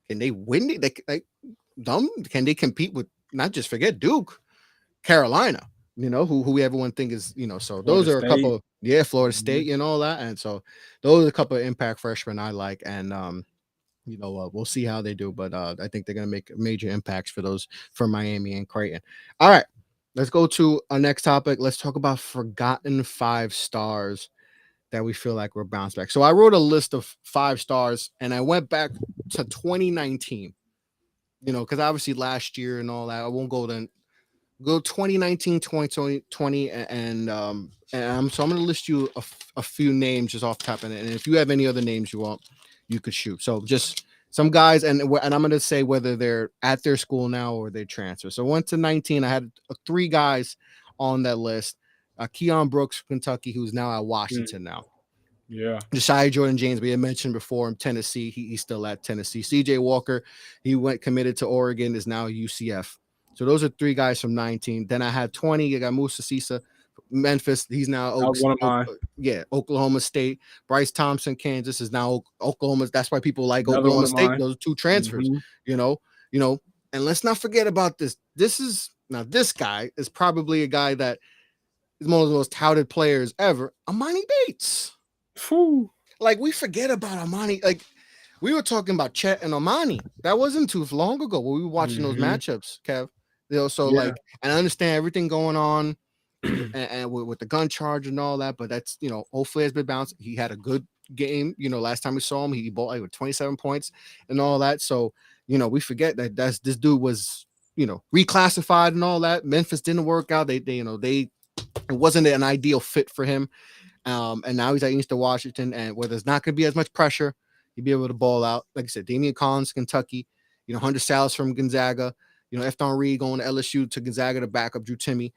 can they win? Can they compete with, not just forget Duke, Carolina? Who everyone think is, so those are a couple, Florida State and all that. And so those are a couple of impact freshmen I like. And, we'll see how they do, but I think they're going to make major impacts for Miami and Creighton. All right, let's go to our next topic. Let's talk about forgotten 5 stars that we feel like we're bounced back. So I wrote a list of 5 stars and I went back to 2019, because obviously last year and all that, I won't go 2019, 2020, and so I'm going to list you a few names just off the top of it. And if you have any other names you want, you could shoot. So just some guys, and I'm going to say whether they're at their school now or they transfer. So went to 19. I had 3 guys on that list. Keon Brooks from Kentucky, who's now at Washington now. Yeah. Josiah Jordan-James, we had mentioned before in Tennessee. He's still at Tennessee. CJ Walker, he went committed to Oregon, is now UCF. So those are 3 guys from 19. Then I had 20. I got Musa Sisa Memphis. He's now That was one of mine. Oklahoma State. Bryce Thompson, Kansas, is now Oklahoma. That's why people like Another one Oklahoma of State. mine. Those are two transfers. Mhm. You know. And let's not forget about this. This guy is probably a guy that is one of the most touted players ever. Amani Bates. Phew. Like, we forget about Amani. Like, we were talking about Chet and Amani. That wasn't too long ago when we were watching those Mhm. matchups, Kev. So Yeah. like, and I understand everything going on and with the gun charge and all that, but that's, hopefully has been bounced. He had a good game. Last time we saw him, he bought like with 27 points and all that. So, we forget that this dude was, reclassified and all that. Memphis didn't work out. It wasn't an ideal fit for him. And now he's at Eastern Washington, and where there's not going to be as much pressure, he'll be able to ball out. Like I said, Damian Collins, Kentucky, Hunter Salas from Gonzaga, Efton Reed going to LSU to Gonzaga to back up Drew Timme.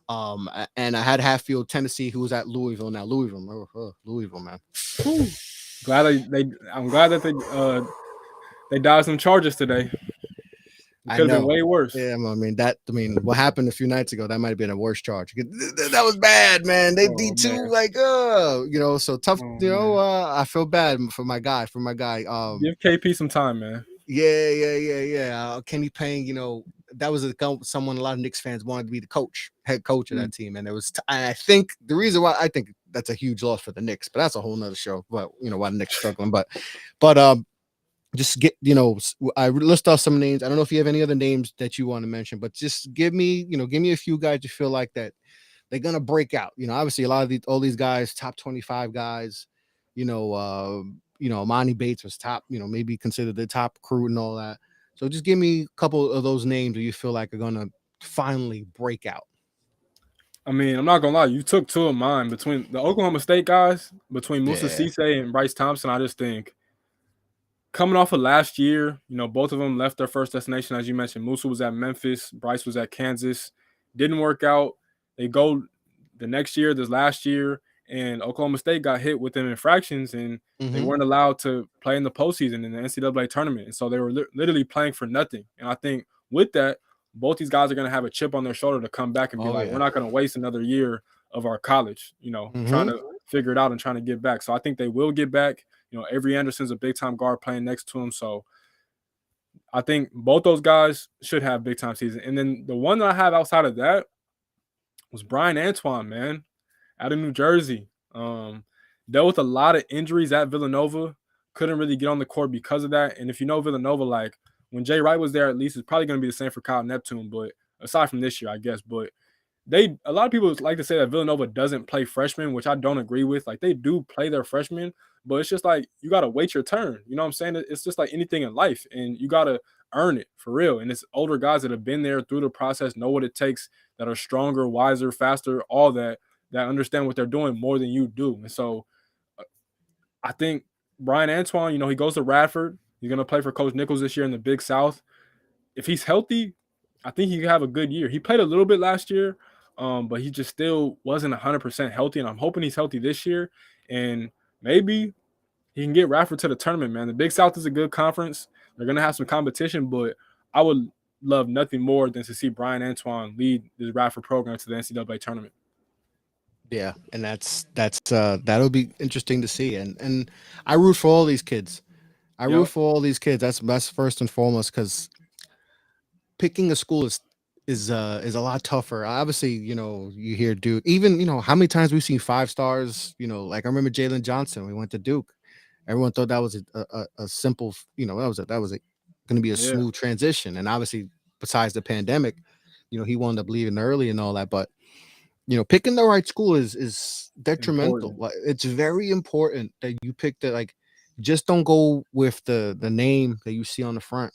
And I had Hatfield, Tennessee, who was at Louisville. Now Louisville, man. Whew. I'm glad that they dodged some charges today. It I could have been know. way worse. Yeah, what happened a few nights ago, that might have been a worse charge. That was bad, man. They Oh, D2, man. like, so tough. Oh, man. I feel bad for my guy. Give KP some time, man. Yeah. Kenny Payne, that was someone a lot of Knicks fans wanted to be the head coach of that team. And it was, I think the reason why I think that's a huge loss for the Knicks, but that's a whole nother show. But, why the Knicks struggling. But just get, I list off some names. I don't know if you have any other names that you want to mention, but just give me a few guys you feel like that they're gonna break out. Obviously a lot of all these guys, top 25 guys, Amani Bates was top, maybe considered the top recruit and all that. So just give me a couple of those names that you feel like are gonna finally break out. I mean, I'm not gonna lie, you took two of mine between the Oklahoma State guys, between Musa Yeah. Cisse and Bryce Thompson. I just think coming off of last year, both of them left their first destination, as you mentioned. Musa was at Memphis, Bryce was at Kansas. Didn't work out. They go the next year, this last year, and Oklahoma State got hit with them infractions, and they weren't allowed to play in the postseason in the NCAA tournament. And so they were literally playing for nothing. And I think with that, both these guys are going to have a chip on their shoulder to come back and be we're not going to waste another year of our college, trying to figure it out and trying to get back. So I think they will get back. Avery Anderson's a big-time guard playing next to him. So I think both those guys should have big-time season. And then the one that I have outside of that was Brian Antoine, man, out of New Jersey. Dealt with a lot of injuries at Villanova. Couldn't really get on the court because of that. And if you know Villanova, like when Jay Wright was there, at least it's probably going to be the same for Kyle Neptune. But aside from this year, I guess. But a lot of people like to say that Villanova doesn't play freshmen, which I don't agree with. Like, they do play their freshmen, but it's just like you got to wait your turn. You know what I'm saying? It's just like anything in life, and you got to earn it for real. And it's older guys that have been there through the process, know what it takes, that are stronger, wiser, faster, all that understand what they're doing more than you do. And so I think Brian Antoine, he goes to Radford. He's going to play for Coach Nichols this year in the Big South. If he's healthy, I think he could have a good year. He played a little bit last year, but he just still wasn't 100% healthy, and I'm hoping he's healthy this year. And maybe he can get Radford to the tournament, man. The Big South is a good conference. They're going to have some competition, but I would love nothing more than to see Brian Antoine lead this Radford program to the NCAA tournament. Yeah, and that'll be interesting to see. And I root for all these kids. Root for all these kids. That's first and foremost, because picking a school is a lot tougher. Obviously, you hear Duke. Even how many times we've seen 5 stars. Like I remember Jalen Johnson. We went to Duke. Everyone thought that was a simple. That was going to be a smooth transition. And obviously, besides the pandemic, he wound up leaving early and all that. But picking the right school is detrimental. Like, it's very important that you pick just don't go with the name that you see on the front.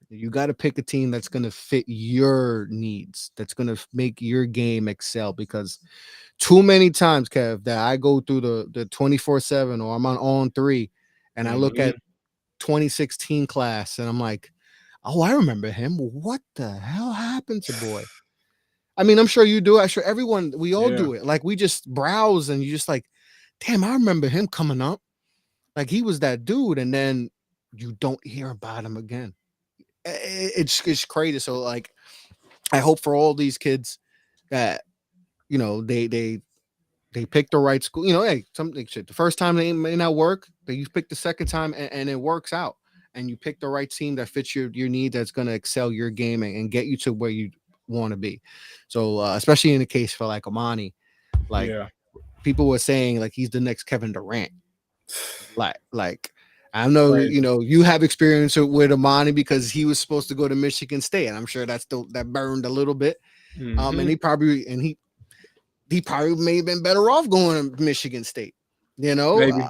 You got to pick a team that's going to fit your needs, that's going to make your game excel, because too many times, Kev, that I go through the 24/7 or I'm on 3 and I look at 2016 class and I'm like, oh, I remember him. What the hell happened to boy? I mean, I'm sure you do. I'm sure everyone, we all do it. Like, we just browse and you just like, damn, I remember him coming up. Like, he was that dude. And then you don't hear about him again. It's crazy. So, like, I hope for all these kids that they pick the right school. Hey, something shit. The first time they may not work, but you pick the second time and it works out. And you pick the right team that fits your need, that's going to excel your game and get you to where you want to be. So especially in the case for like Amani, like Yeah. people were saying like he's the next Kevin Durant. Like I know Crazy. you have experience with Amani because he was supposed to go to Michigan State, and I'm sure that burned a little bit. And Mm-hmm. he probably may have been better off going to Michigan State. You know, Maybe.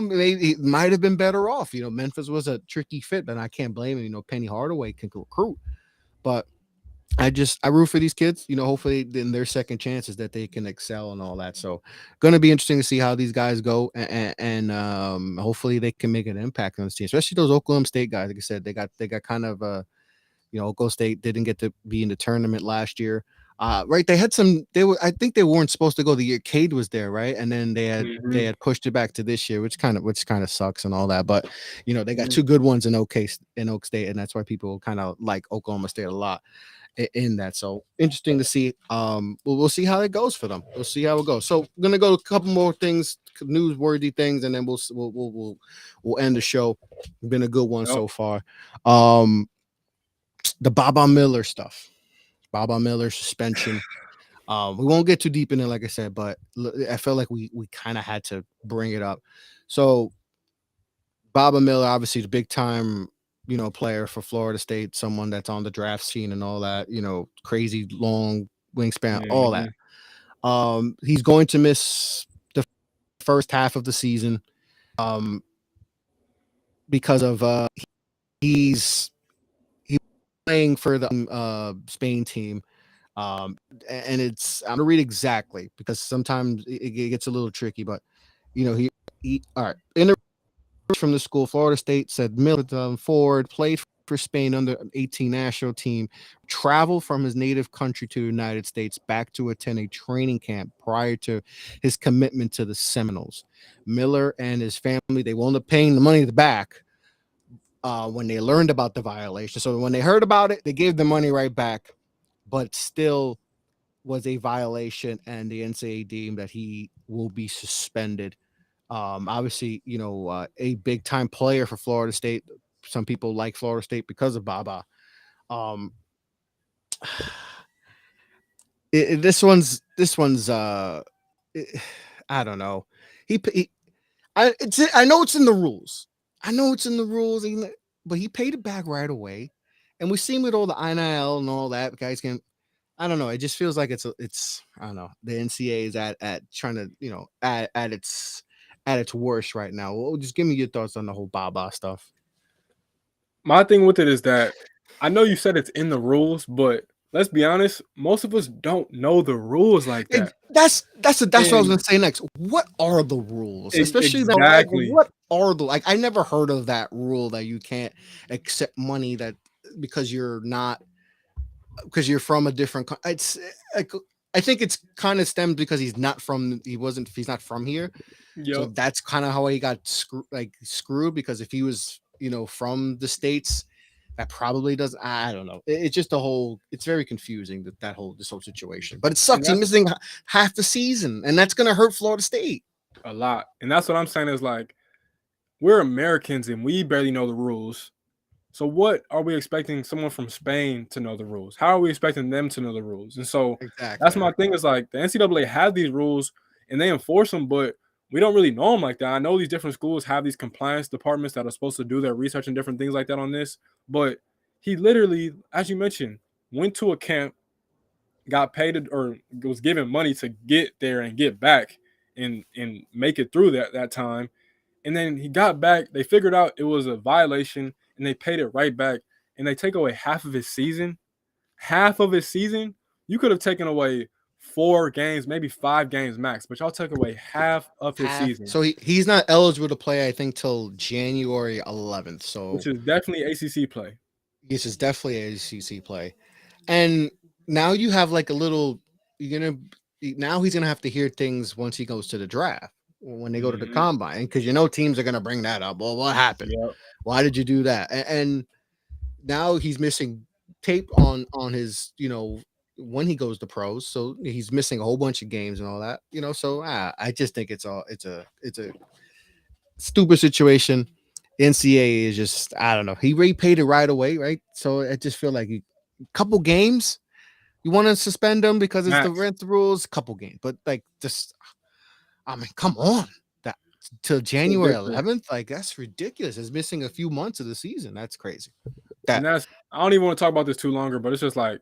maybe it might have been better off. Memphis was a tricky fit, but I can't blame him. Penny Hardaway can recruit, but I root for these kids. Hopefully in their second chances that they can excel and all that. So, going to be interesting to see how these guys go, and hopefully they can make an impact on this team, especially those Oklahoma State guys. Like I said, they got kind of Oklahoma State didn't get to be in the tournament last year. Right, they had some. I think they weren't supposed to go the year Cade was there, right? And then Mm-hmm. they had pushed it back to this year, which kind of sucks and all that. But they got Mm-hmm. two good ones in Oak State, and that's why people kind of like Oklahoma State a lot in that. So interesting to see. We'll see how it goes for them. We'll see how it goes. So I'm gonna go a couple more things, newsworthy things, and then we'll end the show. Been a good one Yep. so far. The Baba Miller stuff. Baba Miller suspension. We won't get too deep in it, like I said, but I felt like we kind of had to bring it up. So Baba Miller, obviously the big time, player for Florida State, someone that's on the draft scene and all that, crazy long wingspan, all that. Mm-hmm. He's going to miss the first half of the season because of he's playing for the Spain team. And I'm gonna read exactly because sometimes it gets a little tricky, but he all right. In the from the school, Florida State said Miller forward played for Spain under 18 national team, traveled from his native country to the United States back to attend a training camp prior to his commitment to the Seminoles. Miller and his family, they wound up paying the money back when they learned about the violation. So when they heard about it, they gave the money right back, but still was a violation, and the NCAA deemed that he will be suspended. Obviously, a big time player for Florida State. Some people like Florida State because of Baba. Um, this one's I don't know. I know it's in the rules. I know it's in the rules, but he paid it back right away, and we've seen with all the NIL and all that. Guys can, I don't know. It just feels like it's I don't know. The NCAA is at trying to at its worst right now. Well, just give me your thoughts on the whole Baba stuff. My thing with it is that I know you said it's in the rules, but let's be honest, most of us don't know the rules like that. That's what I was And gonna say next. What are the rules? Especially though, like exactly. what are the I never heard of that rule that you can't accept money that because you're not because you're from a different. It's like I think it's kind of stemmed because he's not from here. So Yep. that's kind of how he got screwed because if he was, from the States, that probably doesn't. I don't know. It's just it's very confusing this whole situation. But it And sucks. He's that's missing half the season, and that's gonna hurt Florida State. a lot. And that's what I'm saying is like we're Americans and we barely know the rules. So what are we expecting someone from Spain to know the rules? How are we expecting them to know the rules? And so that's Exactly. my thing is like the NCAA have these rules and they enforce them, but we don't really know them like that. I know these different schools have these compliance departments that are supposed to do their research and different things like that on this, but he literally, as you mentioned, went to a camp, got paid or was given money to get there and get back and make it through that time. And then he got back. They figured out it was a violation, and they paid it right back. And they take away half of his season. Half of his season. You could have taken away 4 games, maybe 5 games max, but y'all took away half of his Half. season, So he's not eligible to play. I think till January 11th. So which is definitely ACC play. this is definitely a ACC play. And now you have like a little. Now he's gonna have to hear things once he goes to the draft when they go to the Mm-hmm. combine because teams are gonna bring that up. Well, what happened? Yep. Why did you do that? And now he's missing tape on his when he goes to pros. So he's missing a whole bunch of games and all that, So I just think it's a stupid situation. NCAA is just, I don't know. He repaid it right away, right? So I just feel like a couple games. You want to suspend them because it's the Max. rent rules, couple games, but like just, I mean, come on, that till January Ridiculous. 11th, like that's ridiculous. It's missing a few months of the season. That's crazy. And That. that's I don't even want to talk about this too longer, but it's just like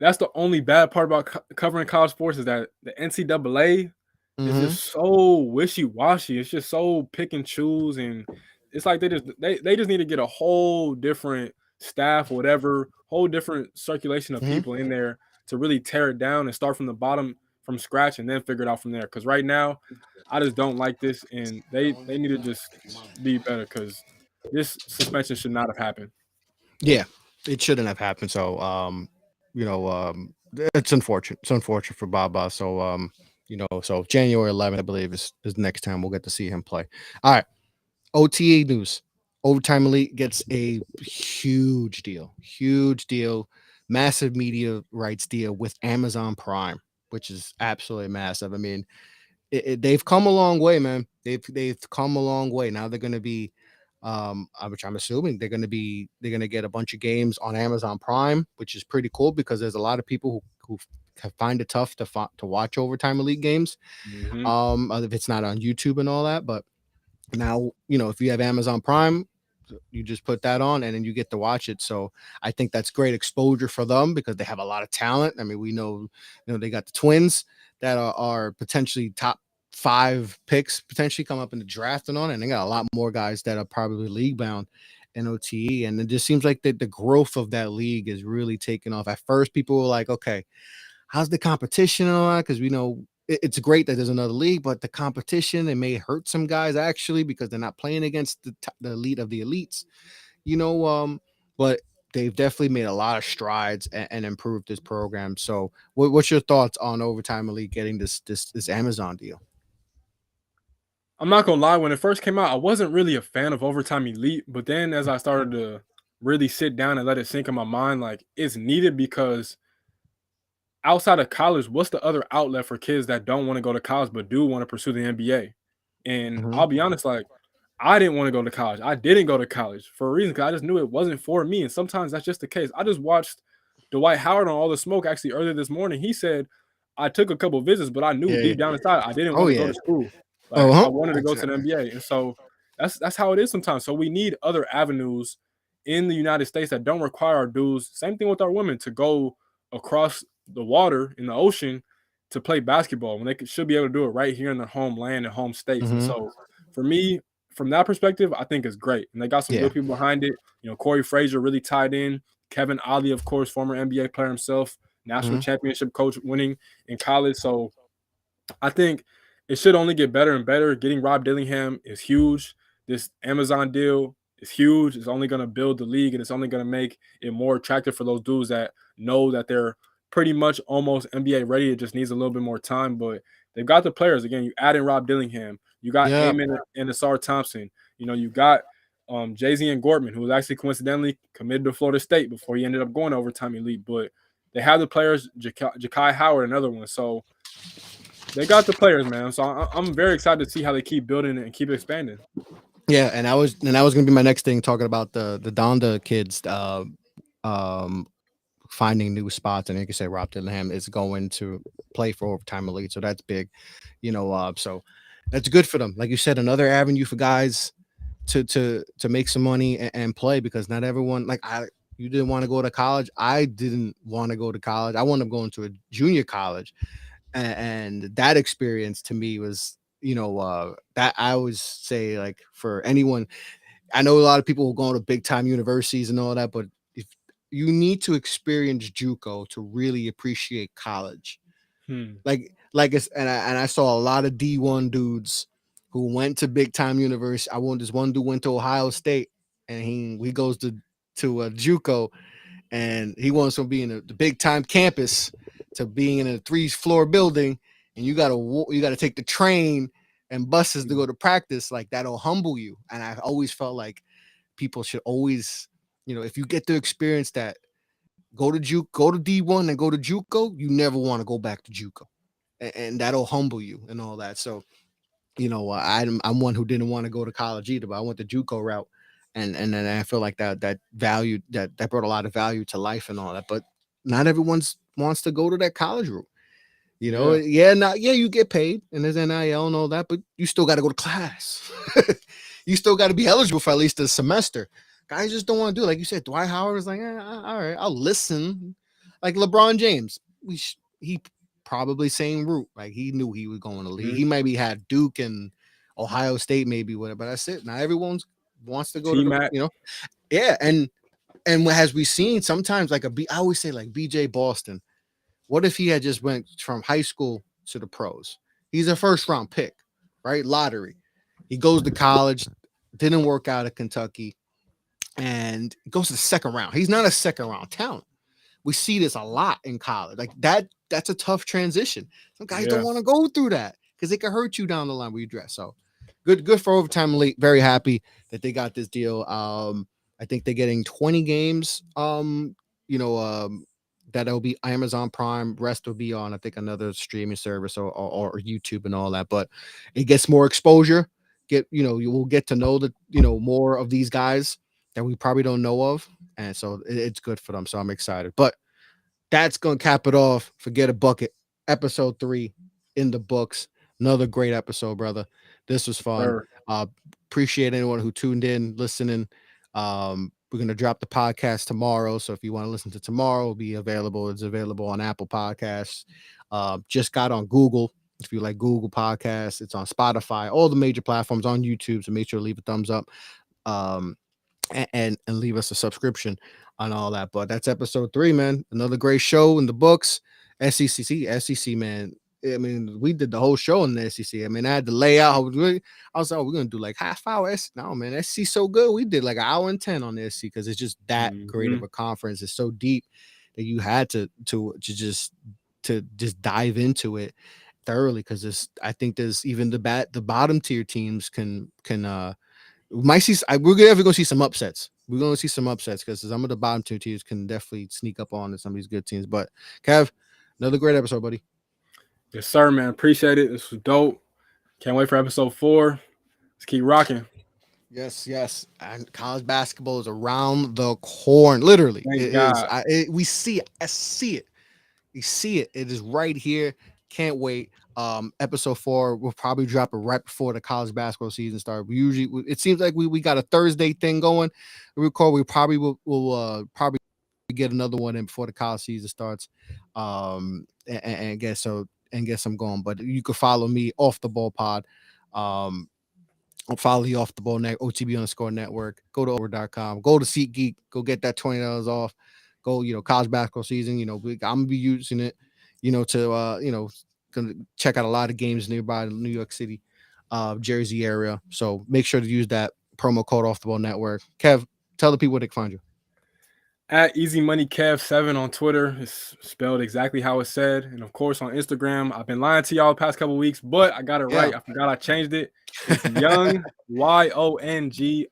that's the only bad part about covering college sports is that the NCAA is Mm-hmm. just so wishy-washy. It's just so pick and choose, and it's like they just need to get a whole different staff or whatever, whole different circulation of Mm-hmm. people in there to really tear it down and start from the bottom from scratch and then figure it out from there. Because right now, I just don't like this, and they need to just be better because this suspension should not have happened. Yeah, it shouldn't have happened. So, you know, it's unfortunate. It's unfortunate for Baba. So, so January 11th, I believe, is the next time we'll get to see him play. All right, OTA news. Overtime Elite gets a huge deal, massive media rights deal with Amazon Prime, which is absolutely massive. I mean, they've come a long way, man. They've come a long way. Now they're going to be, which I'm assuming they're going to get a bunch of games on Amazon Prime, which is pretty cool because there's a lot of people who find it tough to watch Overtime Elite games. Mhm. If it's not on YouTube and all that, but now if you have Amazon Prime, you just put that on and then you get to watch it. So I think that's great exposure for them because they have a lot of talent. I mean, we know, they got the twins that are potentially top 5 picks potentially come up in the draft and on, and they got a lot more guys that are probably league bound in OTE. And it just seems like the growth of that league is really taking off. At first, people were like, okay, how's the competition and all that? Because we know it's great that there's another league, but the competition, it may hurt some guys actually because they're not playing against the elite of the elites, you know. But they've definitely made a lot of strides and improved this program. So, what's your thoughts on Overtime Elite getting this Amazon deal? I'm not gonna lie, when it first came out, I wasn't really a fan of Overtime Elite, but then as I started to really sit down and let it sink in my mind, like it's needed because outside of college, what's the other outlet for kids that don't want to go to college but do want to pursue the NBA? And Mm-hmm. I'll be honest, like I didn't want to go to college. I didn't go to college for a reason because I just knew it wasn't for me. And sometimes that's just the case. I just watched Dwight Howard on All the Smoke actually earlier this morning. He said, I took a couple visits, but I knew Yeah. deep down inside I didn't Oh want to go yeah. to school. Oh Like I huh. wanted to go to the Exactly. NBA. And so that's how it is sometimes. So we need other avenues in the United States that don't require our dudes. Same thing with our women to go across the water in the ocean to play basketball when should be able to do it right here in their homeland and home states. And Mm-hmm. so for me, from that perspective, I think it's great. And they got some Yeah. good people behind it. Corey Frazier really tied in. Kevin Ollie, of course, former NBA player himself, national Mm-hmm. championship coach winning in college. So I think it should only get better and better. Getting Rob Dillingham is huge. This Amazon deal is huge. It's only going to build the league and it's only going to make it more attractive for those dudes that know that they're pretty much almost NBA ready. It just needs a little bit more time, but they've got the players. Again, you add in Rob Dillingham. You got Yeah. Amon and Asar Thompson. You got Jay-Z and Gortman, who was actually coincidentally committed to Florida State before he ended up going to Overtime Elite. But they have the players, Jakai Howard, another one. So they got the players, man. So I'm very excited to see how they keep building it and keep expanding. Yeah, and that was gonna be my next thing, talking about the Donda kids um finding new spots. And like I say, Rob Dillingham is going to play for Overtime Elite, so that's big, so that's good for them. Like you said, another avenue for guys to make some money and play, because not everyone, like you didn't want to go to college. I didn't want to go to college. I wound up going to a junior college, and that experience to me was, that I always say, like, for anyone, I know a lot of people who go to big time universities and all that, but if you need to experience JUCO to really appreciate college. Hmm. Like it's, and I saw a lot of D1 dudes who went to big time university. This one dude went to Ohio State, and he goes to a JUCO, and he wants to be in the big time campus to being in a 3-floor building, and you gotta take the train and buses to go to practice. Like, that'll humble you. And I've always felt like people should always, if you get to experience that, go to D1 and go to JUCO, you never want to go back to JUCO, and that'll humble you and all that. So, I'm one who didn't want to go to college either, but I went the JUCO route, and then I feel like that value that brought a lot of value to life and all that. But not everyone wants to go to that college route. You get paid and there's NIL and all that, but you still got to go to class. You still got to be eligible for at least a semester. Guys just don't want to do it. Like you said, Dwight Howard was like, all right, I'll listen. Like LeBron James, he probably same route. Like he knew he was going to league. He maybe had Duke and Ohio State, maybe whatever, but that's it. Now everyone wants to go to and as we seen sometimes, like I always say, like BJ Boston. What if he had just went from high school to the pros? He's a first round pick, right? Lottery. He goes to college, didn't work out at Kentucky, and goes to the second round. He's not a second round talent. We see this a lot in college. Like that's a tough transition. Some guys don't want to go through that because it can hurt you down the line where you dress. So good for Overtime Elite. Very happy that they got this deal. I think they're getting 20 games. That'll be Amazon Prime. Rest will be on, I think, another streaming service or YouTube and all that. But it gets more exposure. You will get to know more of these guys that we probably don't know of, and so it's good for them. So I'm excited. But that's gonna cap it off. Forget a bucket. Episode 3 in the books. Another great episode, brother. This was fun. Appreciate anyone who tuned in, listening. We're going to drop the podcast tomorrow. So if you want to listen to tomorrow, it'll be available. It's available on Apple Podcasts. Just got on Google. If you like Google Podcasts, it's on Spotify, all the major platforms, on YouTube. So make sure to leave a thumbs up and leave us a subscription on all that. But that's episode 3, man. Another great show in the books. SEC, man. I mean, we did the whole show in the SEC. I mean, I had to lay out. I was like, we're going to do like half hour. No, man, SEC so good. We did like 1 hour and 10 on the SEC because it's just that great of a conference. It's so deep that you had to just dive into it thoroughly because I think there's even the bottom tier teams can we might see. We're definitely going to see some upsets. We're going to see some upsets because some of the bottom tier teams can definitely sneak up on some of these good teams. But Kev, another great episode, buddy. Yes, sir, man. Appreciate it. This was dope. Can't wait for episode 4. Let's keep rocking. Yes. And college basketball is around the corner. Literally. Thank God. We see it. I see it. We see it. It is right here. Can't wait. Episode 4 will probably drop it right before the college basketball season starts. It seems like we got a Thursday thing going. We probably will probably get another one in before the college season starts. And get some going. But you can follow me off the ball pod. I'll follow you off the ball net, OTB_ network. Go to over.com. Go to SeatGeek. Go get that $20 off. Go, college basketball season. I'm gonna be using it, to gonna check out a lot of games nearby New York City, Jersey area. So make sure to use that promo code off the ball network. Kev, tell the people where they can find you. At Easy Money Kev 7 on Twitter. It's spelled exactly how it said. And of course on Instagram. I've been lying to y'all the past couple of weeks, but I got it right. I forgot I changed it. It's Young YONG_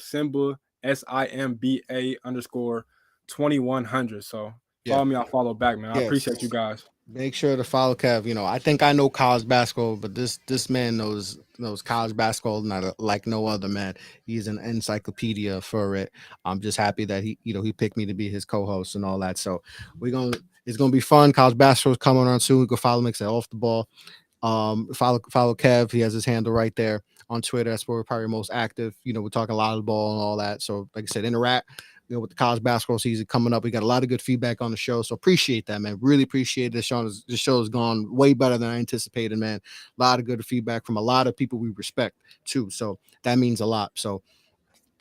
Simba SIMBA_ 2100. So follow me, I'll follow back, man. I appreciate you guys. Make sure to follow Kev. I think I know college basketball, but this man knows college basketball like no other, man. He's an encyclopedia for it. I'm just happy that he picked me to be his co-host and all that. So it's gonna be fun. College basketball is coming on soon. We can follow him at Off the Ball. Follow Kev. He has his handle right there on Twitter. That's where we're probably most active. We're talking a lot of the ball and all that. So like I said, interact. With the college basketball season coming up, we got a lot of good feedback on the show. So appreciate that, man. Really appreciate this show. The show has gone way better than I anticipated, man. A lot of good feedback from a lot of people we respect too. So that means a lot. So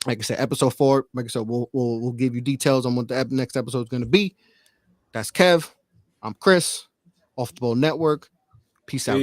like I said, episode 4, like I said, we'll give you details on what the next episode is going to be. That's Kev. I'm Chris, Off the Ball Network. Peace out, guys.